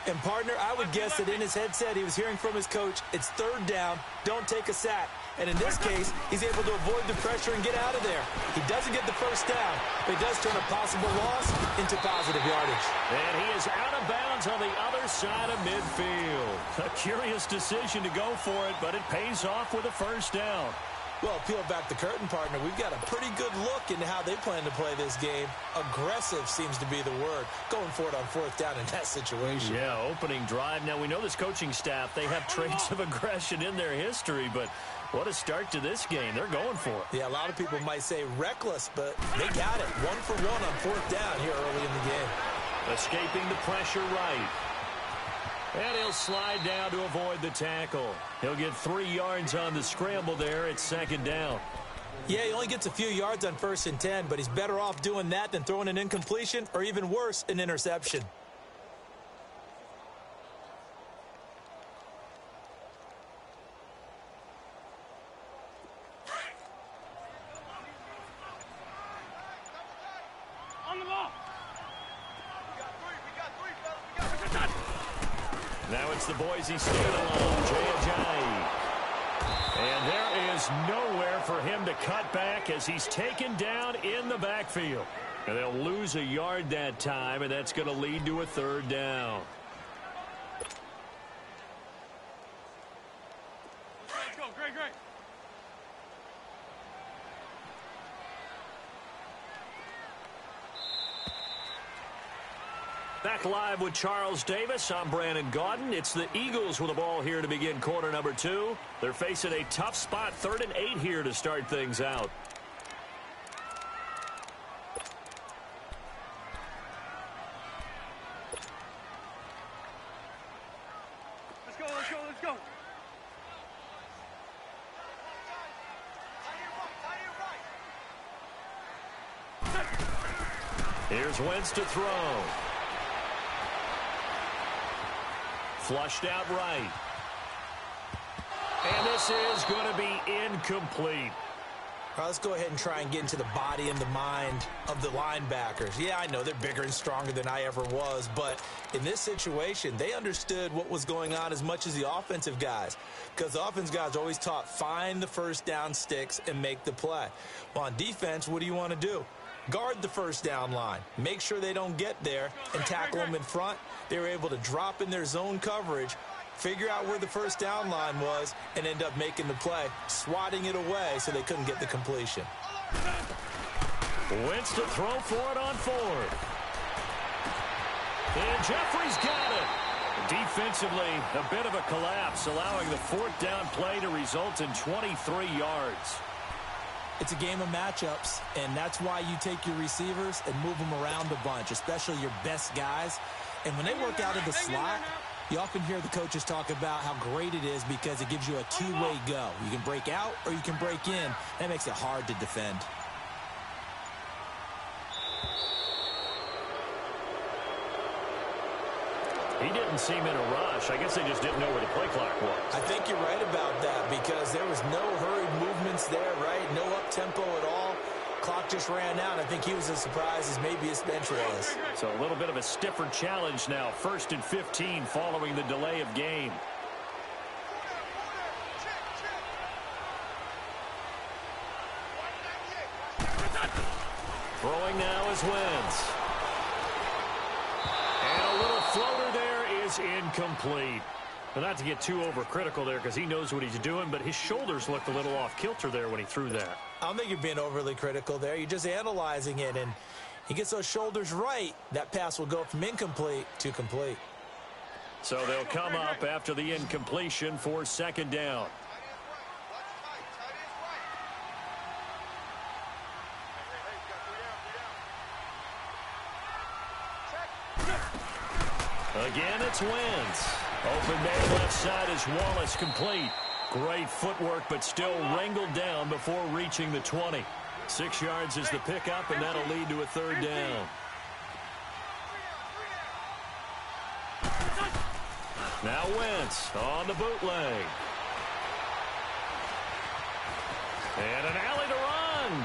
[SPEAKER 3] And, partner, I would guess that in his headset he was hearing from his coach, it's 3rd down, don't take a sack. And in this case, he's able to avoid the pressure and get out of there. He doesn't get the first down, but he does turn a possible loss into positive yardage.
[SPEAKER 2] And he is out of bounds on the other side of midfield. A curious decision to go for it, but it pays off with a 1st down.
[SPEAKER 3] Well, peel back the curtain, partner. We've got a pretty good look into how they plan to play this game. Aggressive seems to be the word. Going for it on 4th down in that situation.
[SPEAKER 2] Yeah, opening drive. Now, we know this coaching staff, they have traits of aggression in their history, but what a start to this game. They're going for it.
[SPEAKER 3] Yeah, a lot of people might say reckless, but they got it. 1 for 1 on 4th down here early in the game.
[SPEAKER 2] Escaping the pressure right. And he'll slide down to avoid the tackle. He'll get 3 yards on the scramble there at 2nd down.
[SPEAKER 3] Yeah, he only gets a few yards on 1st and 10, but he's better off doing that than throwing an incompletion or even worse, an interception.
[SPEAKER 4] On the ball.
[SPEAKER 2] Now it's the Boise State alone, Jay Ajayi. And there is nowhere for him to cut back as he's taken down in the backfield. And they'll lose a yard that time, and that's going to lead to a 3rd down.
[SPEAKER 4] Let's go. Great.
[SPEAKER 2] Back live with Charles Davis. I'm Brandon Gaudin. It's the Eagles with the ball here to begin quarter number 2. They're facing a tough spot, 3rd and 8 here to start things out.
[SPEAKER 4] Let's go.
[SPEAKER 2] Here's Wentz to throw. Flushed out right. And this is going to be incomplete.
[SPEAKER 3] All right, let's go ahead and try and get into the body and the mind of the linebackers. Yeah, I know they're bigger and stronger than I ever was, but in this situation, they understood what was going on as much as the offensive guys, because the offensive guys are always taught, find the 1st down sticks and make the play. Well, on defense, what do you want to do? Guard the 1st down line. Make sure they don't get there and tackle them in front. They were able to drop in their zone coverage, figure out where the 1st down line was, and end up making the play, swatting it away so they couldn't get the completion.
[SPEAKER 2] Wentz to throw for it on 4th. And Jeffrey's got it. Defensively, a bit of a collapse, allowing the 4th down play to result in 23 yards.
[SPEAKER 3] It's a game of matchups, and that's why you take your receivers and move them around a bunch, especially your best guys. And when they work out of the slot, you often hear the coaches talk about how great it is because it gives you a two-way go. You can break out or you can break in. That makes it hard to defend.
[SPEAKER 2] He didn't seem in a rush. I guess they just didn't know where the play clock was.
[SPEAKER 3] I think you're right about that because there was no hurried movements there, right? No up-tempo at all. Clock just ran out. I think he was as surprised as maybe his bench was.
[SPEAKER 2] So a little bit of a stiffer challenge now. 1st and 15 following the delay of game. Throwing now is Wentz. And a little floater there is incomplete. But not to get too overcritical there because he knows what he's doing, but his shoulders looked a little off kilter there when he threw that.
[SPEAKER 3] I don't think you're being overly critical there. You're just analyzing it, and he gets those shoulders right. That pass will go from incomplete to complete.
[SPEAKER 2] So they'll come up after the incompletion for 2nd down. Again, it's Wentz. Open man left side is Wallace complete. Great footwork, but still wrangled down before reaching the 20. 6 yards is the pickup, and that'll lead to a 3rd down. Now Wentz on the bootleg. And an alley to run.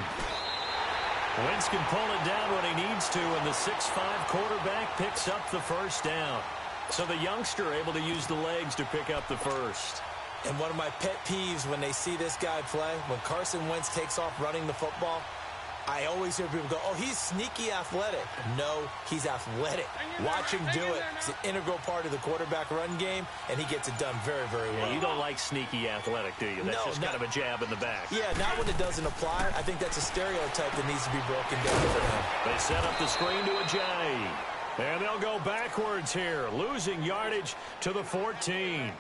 [SPEAKER 2] Wentz can pull it down when he needs to, and the 6'5" quarterback picks up the 1st down. So the youngster able to use the legs to pick up the 1st.
[SPEAKER 3] And one of my pet peeves when they see this guy play, when Carson Wentz takes off running the football, I always hear people go, oh, he's sneaky athletic. No, he's athletic. Watch him do it. It's an integral part of the quarterback run game, and he gets it done very, very well.
[SPEAKER 2] Yeah, you don't like sneaky athletic, do you? That's just kind of a jab in the back.
[SPEAKER 3] Yeah, not when it doesn't apply. I think that's a stereotype that needs to be broken down for him.
[SPEAKER 2] They set up the screen to Ajayi. And they'll go backwards here, losing yardage to the 14.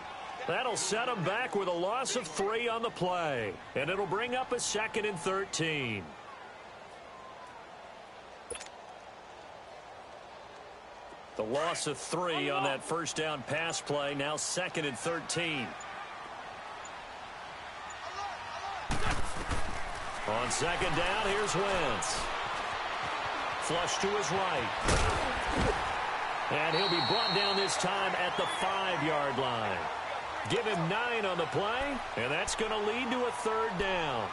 [SPEAKER 2] That'll set them back with a loss of 3 on the play. And it'll bring up a 2nd and 13. The loss of 3 on that 1st down pass play. Now 2nd and 13. On second down, here's Wentz. Flush to his right. And he'll be brought down this time at the 5-yard line. Give him 9 on the play, and that's going to lead to a third down.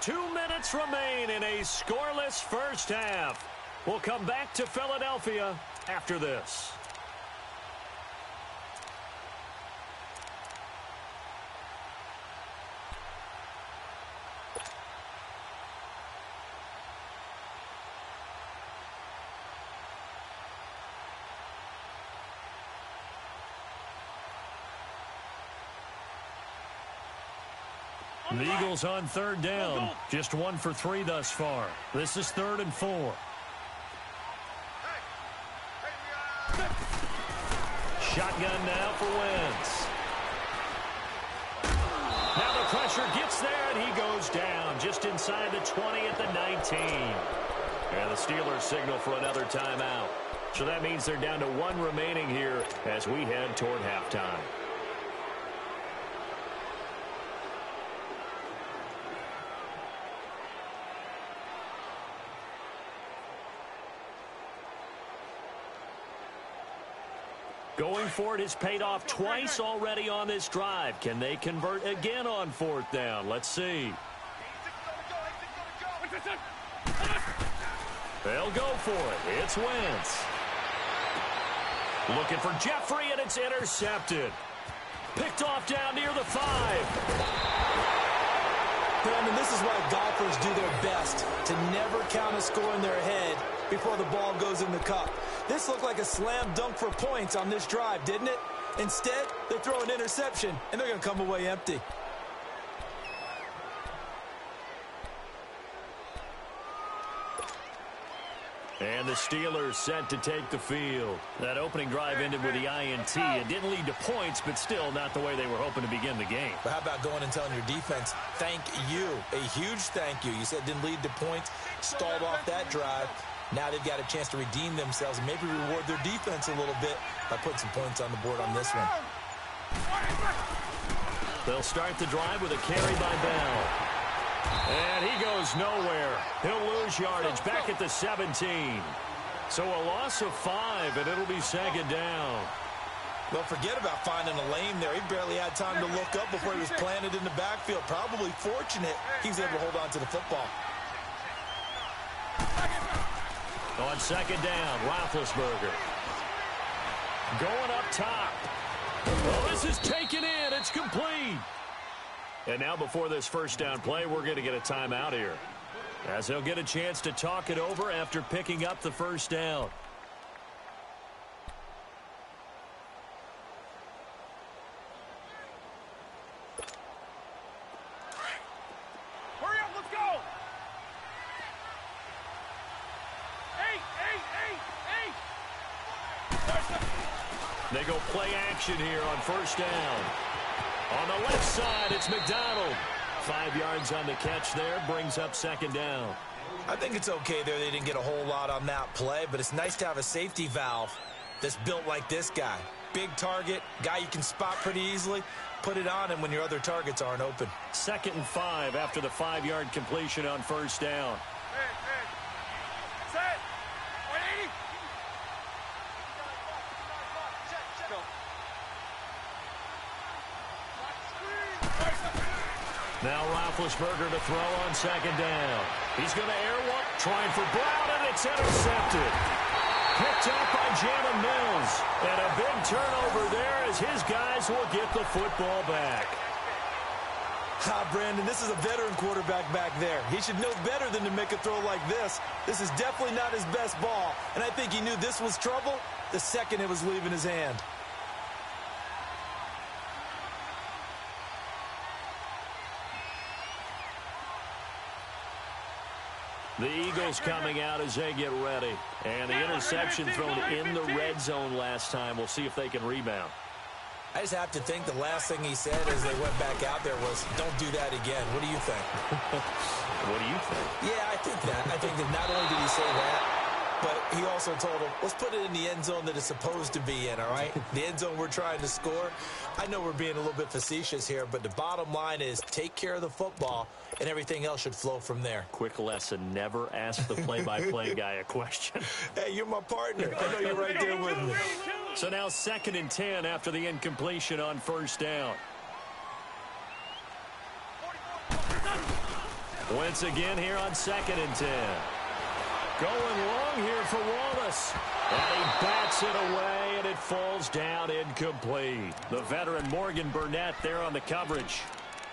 [SPEAKER 2] Two minutes remain in a scoreless first half. We'll come back to Philadelphia after this. The Eagles on third down. Just 1 for 3 thus far. This is 3rd and 4. Shotgun now for Wentz. Now the pressure gets there, and he goes down just inside the 20 at the 19. And the Steelers signal for another timeout. So that means they're down to 1 remaining here as we head toward halftime. Going for it has paid off twice already on this drive. Can they convert again on 4th down? Let's see. They'll go for it. It's Wentz. Looking for Jeffrey, and it's intercepted. Picked off down near the 5.
[SPEAKER 3] Brandon, this is why golfers do their best to never count a score in their head before the ball goes in the cup. This looked like a slam dunk for points on this drive, didn't it? Instead, they throw an interception, and they're going to come away empty.
[SPEAKER 2] And the Steelers set to take the field. That opening drive ended with the INT. It didn't lead to points, but still not the way they were hoping to begin the game.
[SPEAKER 3] But how about going and telling your defense, thank you, a huge thank you. You said it didn't lead to points, stalled off that drive. Now they've got a chance to redeem themselves and maybe reward their defense a little bit by putting some points on the board on this one.
[SPEAKER 2] They'll start the drive with a carry by Bell. And he goes nowhere. He'll lose yardage back at the 17. So a loss of 5, and it'll be second down.
[SPEAKER 3] Well, forget about finding a lane there. He barely had time to look up before he was planted in the backfield. Probably fortunate he was able to hold on to the football.
[SPEAKER 2] On second down, Roethlisberger. Going up top. Oh, this is taken in. It's complete. And now before this first down play, we're going to get a timeout here, as they'll get a chance to talk it over after picking up the first down.
[SPEAKER 4] Hurry up, let's go!
[SPEAKER 2] They go play action here on first down. On the left side, it's McDonald. 5 yards on the catch there, brings up second down.
[SPEAKER 3] I think it's okay there. They didn't get a whole lot on that play, but it's nice to have a safety valve that's built like this guy. Big target, guy you can spot pretty easily. Put it on him when your other targets aren't open.
[SPEAKER 2] 2nd and 5 after the 5-yard completion on first down.
[SPEAKER 4] Set! 180!
[SPEAKER 2] Now Roethlisberger to throw on second down. He's going to air one, trying for Brown, and it's intercepted. Picked up by Jalen Mills. And a big turnover there as his guys will get the football back.
[SPEAKER 3] Brandon, this is a veteran quarterback back there. He should know better than to make a throw like this. This is definitely not his best ball, and I think he knew this was trouble the second it was leaving his hand.
[SPEAKER 2] The Eagles coming out as they get ready. And the interception thrown in the red zone last time. We'll see if they can rebound.
[SPEAKER 3] I just have to think the last thing he said as they went back out there was, don't do that again. What do you think?
[SPEAKER 2] What do you think?
[SPEAKER 3] Yeah, I think that. I think that not only did he say that, but he also told him, let's put it in the end zone that it's supposed to be in, all right? The end zone we're trying to score. I know we're being a little bit facetious here, but the bottom line is take care of the football, and everything else should flow from there.
[SPEAKER 2] Quick lesson, never ask the play-by-play guy a question.
[SPEAKER 3] Hey, you're my partner. I know you're right there with me.
[SPEAKER 2] So now 2nd and 10 after the incompletion on first down. Once again here on 2nd and 10. Going long here for Wallace. And he bats it away, and it falls down incomplete. The veteran Morgan Burnett there on the coverage.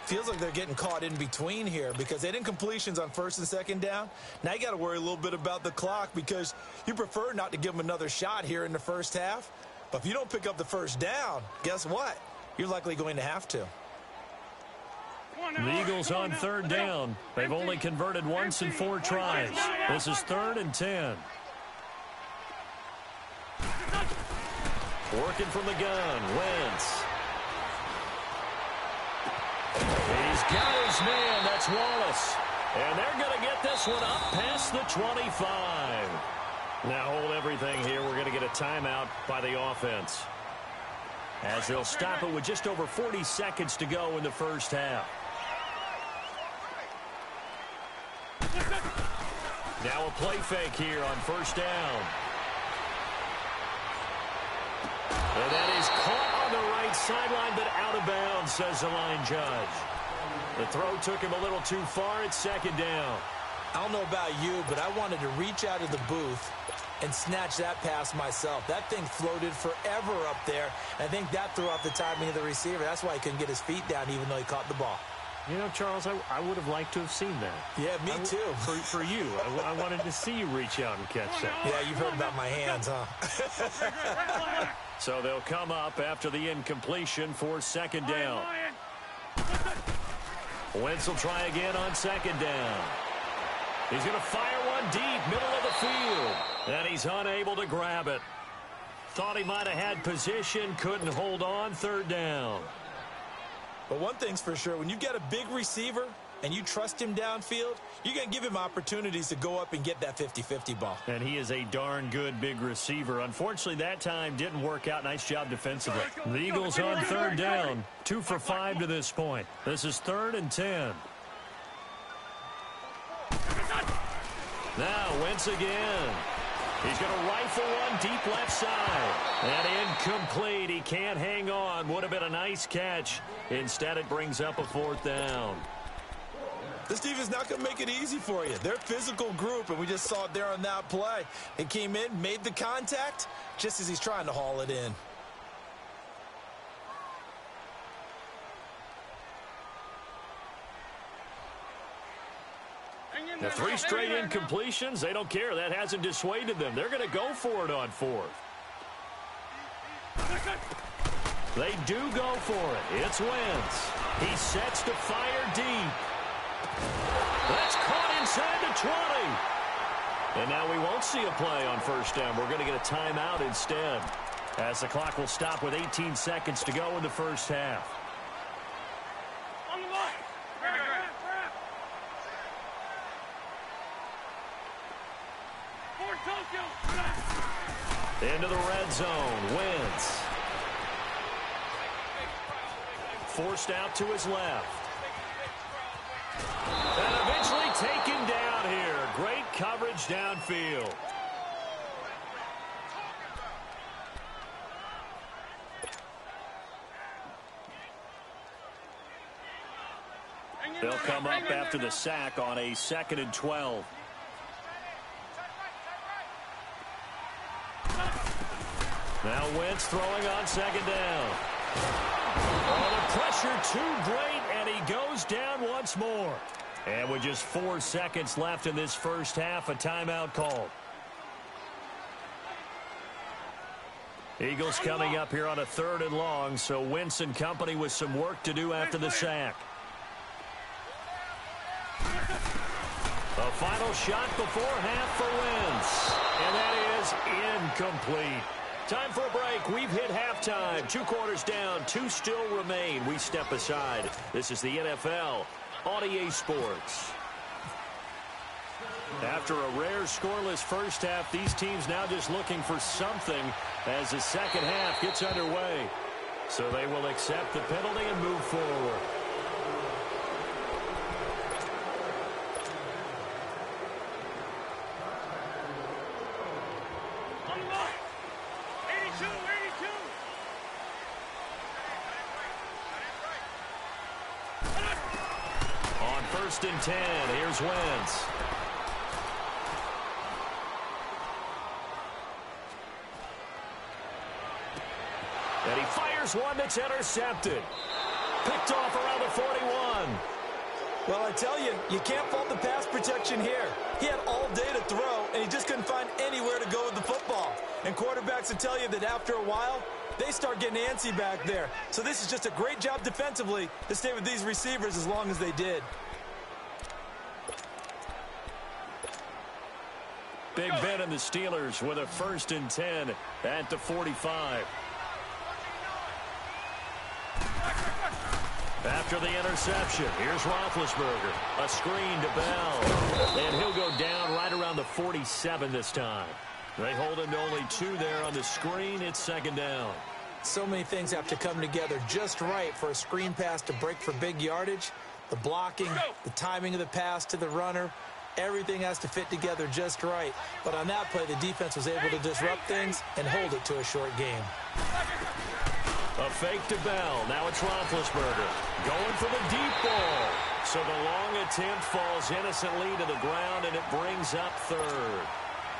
[SPEAKER 3] Feels like they're getting caught in between here because they didn't completions on 1st and 2nd down. Now you got to worry a little bit about the clock because you prefer not to give them another shot here in the first half. But if you don't pick up the first down, guess what? You're likely going to have to.
[SPEAKER 2] The Eagles on 3rd down. They've only converted once in 4 tries. This is 3rd and 10. Working from the gun, Wentz. He's got his man, that's Wallace. And they're going to get this one up past the 25. Now hold everything here. We're going to get a timeout by the offense, as they'll stop it with just over 40 seconds to go in the first half. Now a play fake here on 1st down. And that is caught on the right sideline, but out of bounds, says the line judge. The throw took him a little too far. It's 2nd down.
[SPEAKER 3] I don't know about you, but I wanted to reach out of the booth and snatch that pass myself. That thing floated forever up there. I think that threw off the timing of the receiver. That's why he couldn't get his feet down even though he caught the ball.
[SPEAKER 2] You know, Charles, I would have liked to have seen that.
[SPEAKER 3] Yeah, me too.
[SPEAKER 2] For you. I wanted to see you reach out and catch that.
[SPEAKER 3] Yeah, you've heard about my hands, huh?
[SPEAKER 2] So they'll come up after the incompletion for 2nd down. Wentz will try again on 2nd down. He's going to fire one deep, middle of the field. And he's unable to grab it. Thought he might have had position, couldn't hold on, 3rd down.
[SPEAKER 3] But one thing's for sure, when you get a big receiver and you trust him downfield, you're going to give him opportunities to go up and get that 50-50 ball.
[SPEAKER 2] And he is a darn good big receiver. Unfortunately, that time didn't work out. Nice job defensively. The Eagles on 3rd down. 2 for 5 to this point. This is 3rd and 10. Now, Wentz again. He's going to rifle one deep left side. And incomplete. He can't hang on. Would have been a nice catch. Instead, it brings up a 4th down.
[SPEAKER 3] This defense not going to make it easy for you. They're a physical group, and we just saw it there on that play. He came in, made the contact, just as he's trying to haul it in.
[SPEAKER 2] The 3 straight incompletions, they don't care. That hasn't dissuaded them. They're going to go for it on 4th. They do go for it. It's Wentz. He sets to fire deep. That's caught inside the 20. And now we won't see a play on 1st down. We're going to get a timeout instead, as the clock will stop with 18 seconds to go in the first half.
[SPEAKER 4] On the line.
[SPEAKER 2] Into the red zone. Wentz. Forced out to his left. And eventually taken down here. Great coverage downfield. They'll come up after the sack on a 2nd and 12. Now Wentz throwing on 2nd down. Oh, the pressure too great, and he goes down once more. And with just 4 seconds left in this first half, a timeout called. Eagles coming up here on a 3rd and long, so Wentz and company with some work to do after the sack. The final shot before half for Wentz, and that is incomplete. Time for a break. We've hit halftime. 2 quarters down, 2 still remain. We step aside. This is the NFL on EA Sports. After a rare scoreless first half, these teams now just looking for something as the second half gets underway. So they will accept the penalty and move forward. On 1st and 10, here's Wentz. And he fires one that's intercepted. Picked off around the 41.
[SPEAKER 3] Well, I tell you, you can't fault the pass protection here. He had all day to throw, and he just couldn't find anywhere to go with the football. And quarterbacks will tell you that after a while, they start getting antsy back there. So this is just a great job defensively to stay with these receivers as long as they did.
[SPEAKER 2] Big Ben and the Steelers with a 1st and 10 at the 45. After the interception, here's Roethlisberger. A screen to Bell. And he'll go down right around the 47 this time. They hold him to only 2 there on the screen. It's 2nd down.
[SPEAKER 3] So many things have to come together just right for a screen pass to break for big yardage. The blocking, the timing of the pass to the runner, everything has to fit together just right. But on that play, the defense was able to disrupt things and hold it to a short game.
[SPEAKER 2] A fake to Bell. Now it's Roethlisberger. Going for the deep ball. So the long attempt falls innocently to the ground, and it brings up 3rd.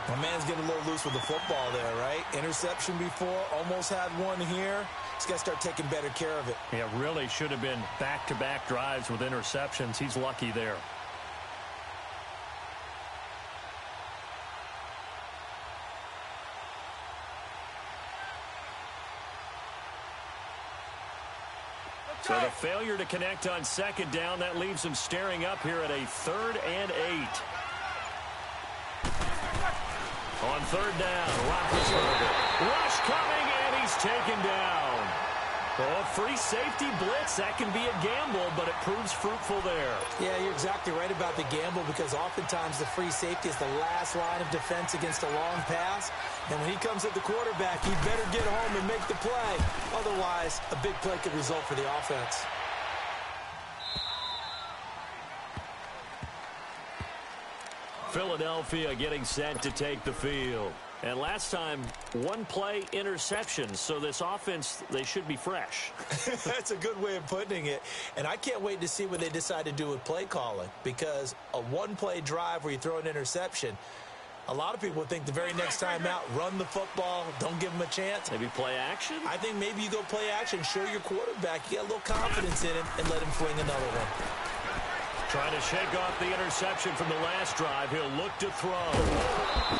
[SPEAKER 3] My man's getting a little loose with the football there, right? Interception before, almost had one here. He's got to start taking better care of it.
[SPEAKER 2] Yeah, really should have been back-to-back drives with interceptions. He's lucky there. So the failure to connect on 2nd down, that leaves him staring up here at a 3rd and 8. On 3rd down, Roethlisberger. Rush coming, and he's taken down. Oh, free safety blitz, that can be a gamble, but it proves fruitful there.
[SPEAKER 3] Yeah, you're exactly right about the gamble because oftentimes the free safety is the last line of defense against a long pass. And when he comes at the quarterback, he better get home and make the play. Otherwise, a big play could result for the offense.
[SPEAKER 2] Philadelphia getting set to take the field. And last time, 1-play interception, so this offense, they should be fresh.
[SPEAKER 3] That's a good way of putting it. And I can't wait to see what they decide to do with play calling because a 1-play drive where you throw an interception, a lot of people think the very next time out, run the football, don't give them a chance.
[SPEAKER 2] Maybe play action?
[SPEAKER 3] I think maybe you go play action, show your quarterback, you got a little confidence in him, and let him fling another one.
[SPEAKER 2] Trying to shake off the interception from the last drive. He'll look to throw.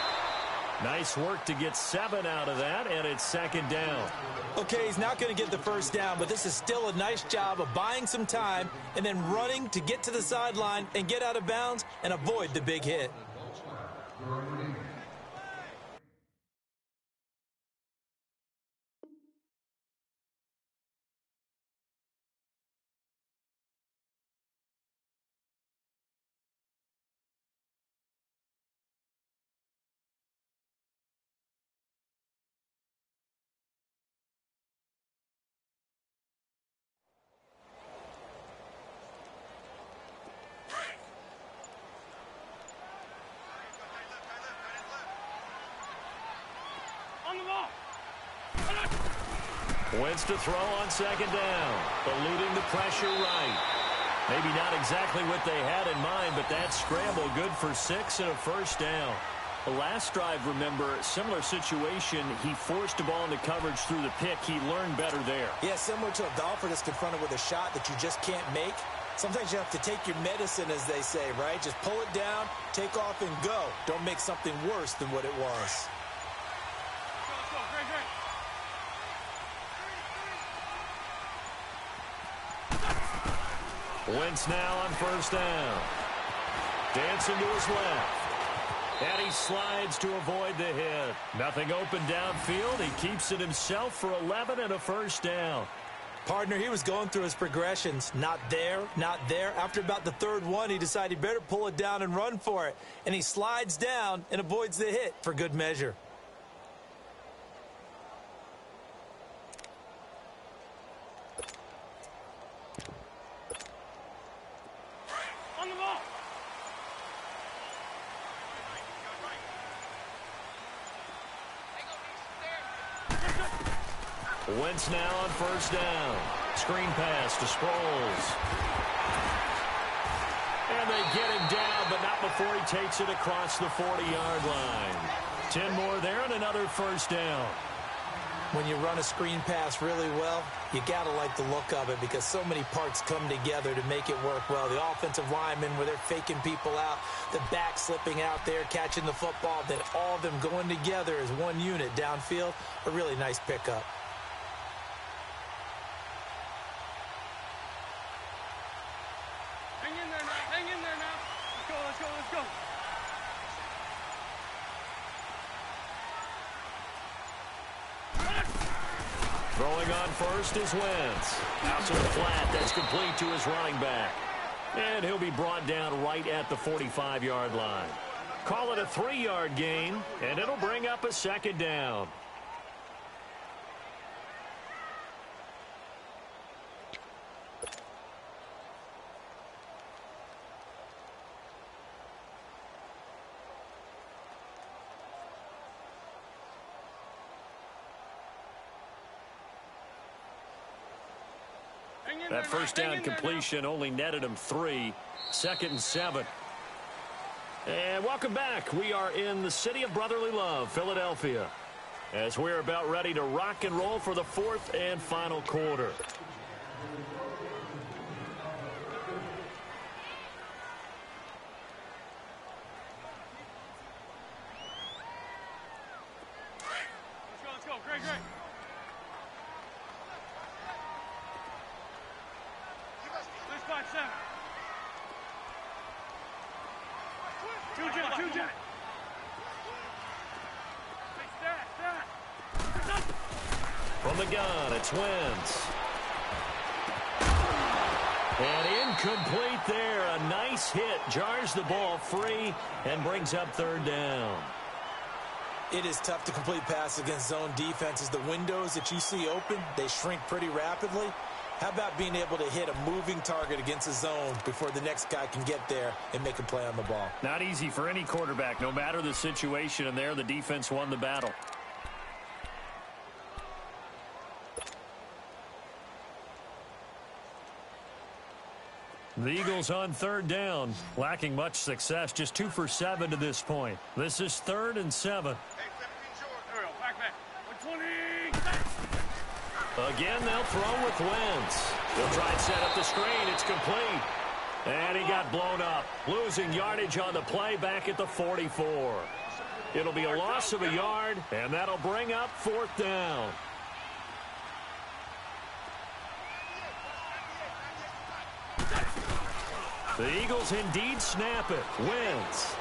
[SPEAKER 2] Nice work to get 7 out of that, and it's 2nd down.
[SPEAKER 3] Okay, he's not going to get the 1st down, but this is still a nice job of buying some time and then running to get to the sideline and get out of bounds and avoid the big hit.
[SPEAKER 2] Wentz to throw on 2nd down, eluding the pressure right. Maybe not exactly what they had in mind, but that scramble good for 6 and a 1st down. The last drive, remember, similar situation. He forced the ball into coverage through the pick. He learned better there.
[SPEAKER 3] Yeah, similar to a golfer that's confronted with a shot that you just can't make. Sometimes you have to take your medicine, as they say, right? Just pull it down, take off, and go. Don't make something worse than what it was.
[SPEAKER 2] Wentz now on 1st down. Dancing to his left. And he slides to avoid the hit. Nothing open downfield. He keeps it himself for 11 and a 1st down.
[SPEAKER 3] Partner, he was going through his progressions. Not there, not there. After about the third one, he decided he better pull it down and run for it. And he slides down and avoids the hit for good measure.
[SPEAKER 4] On the ball.
[SPEAKER 2] Wentz now on first down. Screen pass to Sproles. And they get him down, but not before he takes it across the 40-yard line. 10 more there and another first down.
[SPEAKER 3] When you run a screen pass really well, you got to like the look of it because so many parts come together to make it work well. The offensive linemen, where they're faking people out, the back slipping out there, catching the football, then all of them going together as one unit downfield, a really nice pickup.
[SPEAKER 4] Hang in there now. Hang in there now. Let's go, let's go, let's go.
[SPEAKER 2] Throwing on first is Wentz. Out to the flat. That's complete to his running back. And he'll be brought down right at the 45-yard line. Call it a 3-yard gain, and it'll bring up a second down. That first down completion only netted him 3. 2nd and 7. And welcome back. We are in the city of brotherly love, Philadelphia, as we're about ready to rock and roll for the 4th and final quarter.
[SPEAKER 4] Let's go, great, great. Two jet.
[SPEAKER 2] From the gun, it's Wentz. And incomplete there. A nice hit. Jars the ball free and brings up 3rd down.
[SPEAKER 3] It is tough to complete passes against zone defenses. The windows that you see open, they shrink pretty rapidly. How about being able to hit a moving target against a zone before the next guy can get there and make a play on the ball?
[SPEAKER 2] Not easy for any quarterback, no matter the situation, and there the defense won the battle. The Eagles on 3rd down, lacking much success, just 2 for 7 to this point. This is 3rd and 7. Again, they'll throw with Wentz. They'll try and set up the screen. It's complete. And he got blown up, losing yardage on the play back at the 44. It'll be a loss of a yard, and that'll bring up 4th down. The Eagles indeed snap it. Wentz.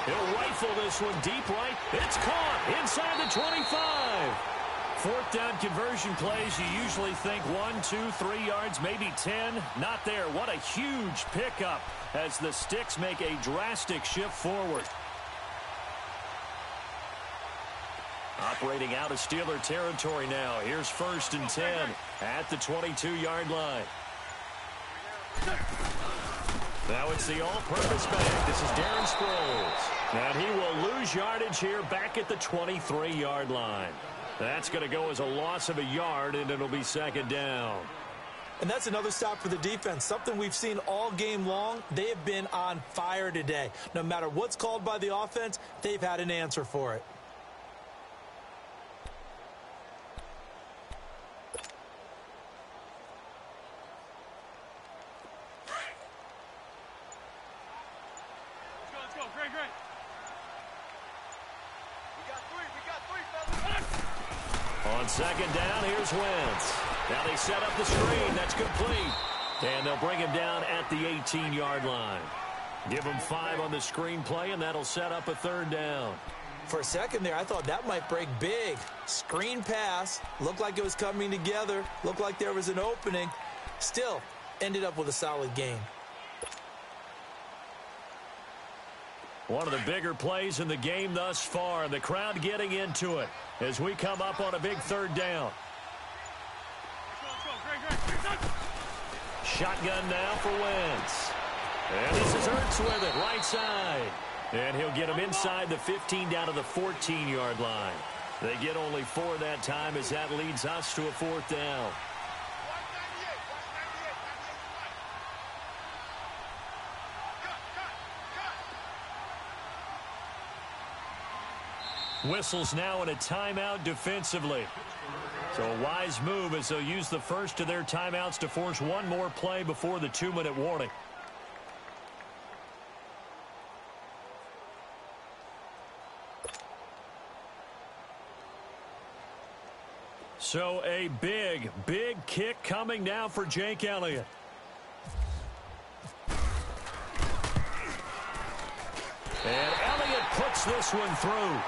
[SPEAKER 2] He'll rifle this one deep right. It's caught inside the 25. 4th down conversion plays, you usually think 1, 2, 3 yards, maybe 10. Not there. What a huge pickup as the Sticks make a drastic shift forward. Operating out of Steeler territory now. Here's 1st and 10 at the 22-yard line. Now it's the all-purpose back. This is Darren Sproles. And he will lose yardage here back at the 23-yard line. That's going to go as a loss of a yard, and it'll be 2nd down.
[SPEAKER 3] And that's another stop for the defense, something we've seen all game long. They have been on fire today. No matter what's called by the offense, they've had an answer for it.
[SPEAKER 4] Let's go, great, great.
[SPEAKER 2] On 2nd down, here's Wentz. Now they set up the screen. That's complete. And they'll bring him down at the 18-yard line. Give him 5 on the screen play, and that'll set up a 3rd down.
[SPEAKER 3] For a second there, I thought that might break big. Screen pass, looked like it was coming together, looked like there was an opening. Still, ended up with a solid game.
[SPEAKER 2] One of the bigger plays in the game thus far. The crowd getting into it as we come up on a big third down. Shotgun now for Wentz. And this is Ertz with it, right side. And he'll get him inside the 15 down to the 14-yard line. They get only 4 that time as that leads us to a 4th down. Whistles now in a timeout defensively. So a wise move as they'll use the first of their timeouts to force one more play before the 2-minute warning. So a big, big kick coming now for Jake Elliott. And Elliott puts this one through.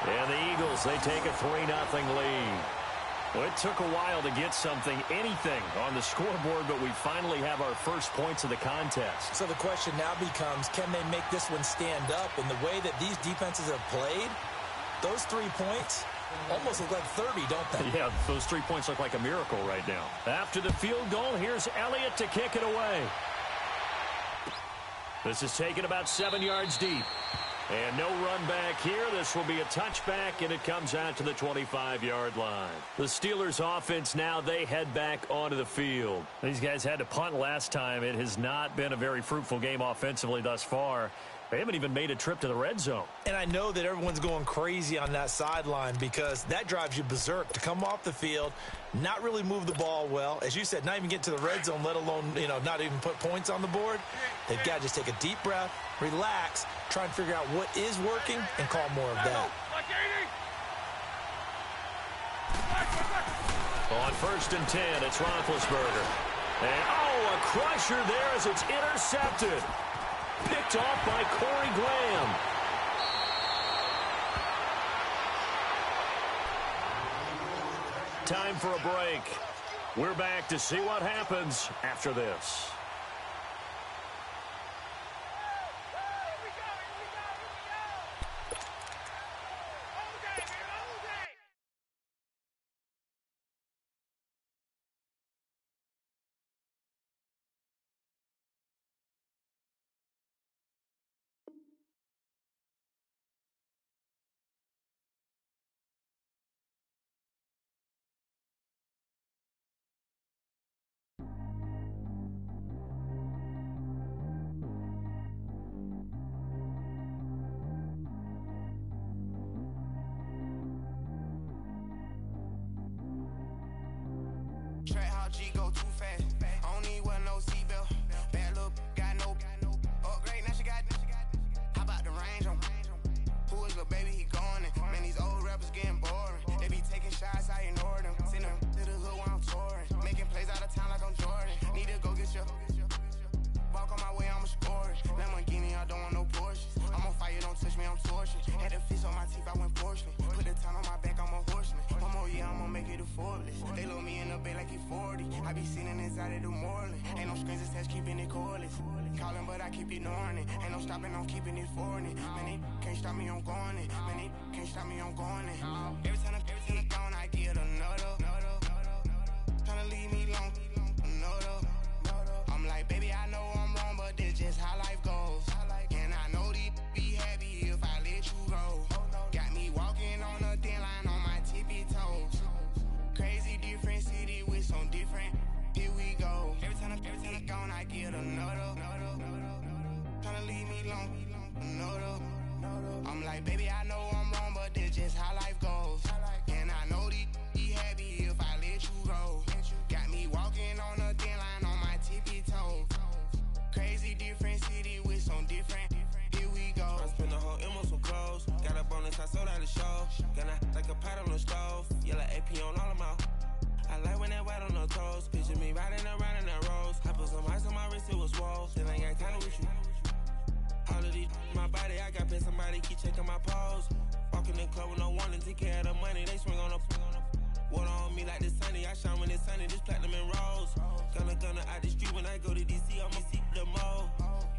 [SPEAKER 2] And the Eagles, they take a 3-0 lead. Well, it took a while to get anything on the scoreboard, but we finally have our first points of the contest.
[SPEAKER 3] So the question now becomes, can they make this one stand up? And the way that these defenses have played, those 3 points almost look like 30, don't they?
[SPEAKER 2] Yeah, those 3 points look like a miracle right now. After the field goal, here's Elliott to kick it away. This is taken about 7 yards deep. And no run back here. This will be a touchback, and it comes out to the 25-yard line. The Steelers offense now, they head back onto the field. These guys had to punt last time. It has not been a very fruitful game offensively thus far. They haven't even made a trip to the red zone.
[SPEAKER 3] And I know that everyone's going crazy on that sideline because that drives you berserk to come off the field, not really move the ball well. As you said, not even get to the red zone, let alone, not even put points on the board. They've got to just take a deep breath, relax, try and figure out what is working and call more of that.
[SPEAKER 2] On 1st and 10, it's Roethlisberger. And, a crusher there as it's intercepted. Picked off by Corey Graham. Time for a break. We're back to see what happens after this.
[SPEAKER 6] Track how G go too fast. I don't need wear no seatbelt. Bad look, got no upgrade. Now she got. How about the range on? Who is the baby? He going in. Man, these old rappers getting boring. They be taking shots, I ignore them. Send them to the hood while I'm touring. Making plays out of town like I'm Jordan. Need to go get your. Walk on my way, I'ma score it. Lamborghini, I don't want no Porsches. I'm on fire, don't touch me, I'm torching. Had the fish on my teeth, I went porcelain. Put the town on my back, I'm a horseman. One more year, I'ma make it a Forbes. They load me in the bay like he 40. I be sitting inside of the Moreland. Ain't no screens attached, keeping it cordless. Calling, but I keep ignoring it. Ain't no stopping, I'm keeping it for it. Man, they can't stop me, I'm going it. Man, they can't stop me, I'm going it. Every time I'm gone, I get another. Tryna leave me long, another. I'm like, baby, I know I'm wrong, but this just how life goes. And I know these be happy if I let you go. Got me walking on a thin line on my tippy toes. Crazy different city with some different. Here we go. Every time I'm gone, I get another. Tryna leave me long, another. I'm like, baby, I know I'm wrong, but this just how life goes. And I know these be happy if I let you go. Got me walking on a thin line on my tippy toes. Crazy different city with some different. Here we go.
[SPEAKER 7] I spent the whole M on some clothes. Got a bonus, I sold out the show. Got like a pot on the stove. Yellow AP on all of my. I like when that white on the toes. Picture me riding around in that rose. I put some ice on my wrist, it was swole. Still ain't got time with you. All of these, my body, I got been somebody keep checking my pose. Walk Walk in the club with no warning, take care of the money, they swing on the water on me like the sunny, I shine when it's sunny, this platinum and rose. Gonna out the street when I go to DC, I'ma see the mall.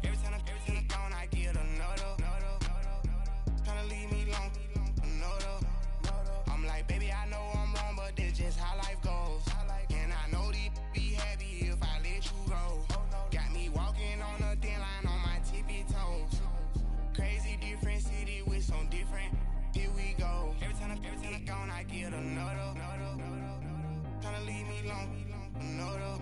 [SPEAKER 7] Every time I'm gone, I get another. Tryna leave me alone, another. I'm like, baby, I know I'm wrong, but that's just how life goes. And I know these be happy if I let you go. Got me walking on a thin line on my tippy toes. Crazy different city with some different. Here we go. Every time I'm gone, I get another. Tryna leave me alone, another.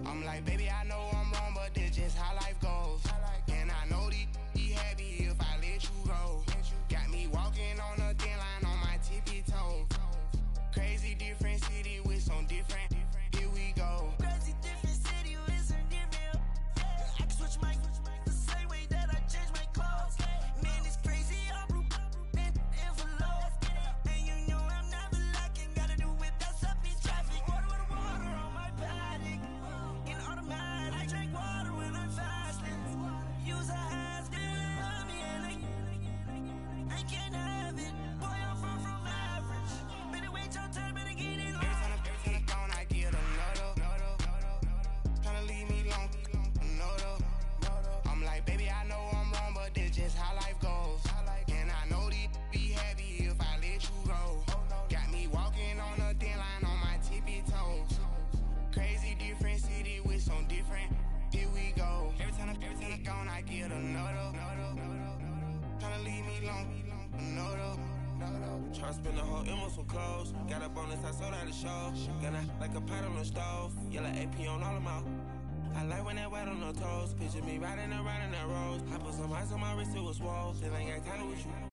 [SPEAKER 7] I'm like, baby, I know I'm wrong, but that's just how life goes. And I know these be happy if I let you go. Got me walking on a thin line on my tippy toes. Crazy different city with some different. Here we go.
[SPEAKER 6] Crazy different city with some different. I can switch my the same way that I change my clothes. Man, it's crazy. I'm blue and envelope. And you know I'm never lacking. Gotta do it, that's up in traffic. Water on my paddock. In automatic. I drink water when I'm fasting. Use a hands, girl, me and I can't have it. Boy, I'm far from average. Better wait your turn, better get it on.
[SPEAKER 7] Every time I'm gone, I get another. Tryna leave me alone, another. I'm like, baby, I know I'm wrong, but that's just how life goes. And I know these be happy if I let you go. Got me walking on a thin line on my tippy toes. Crazy different city with some different. Here we go. Every time I'm gone, I get another. Tryna leave me alone, another. Tryna spend the whole M on some clothes. Got a bonus, I sold out the show. Gonna like a pot on the stove. Yellow AP on all of my. I like when that wet on the toes. Picture me riding around in that rose. I put some ice on my wrist, it was swole. Still ain't got time with you.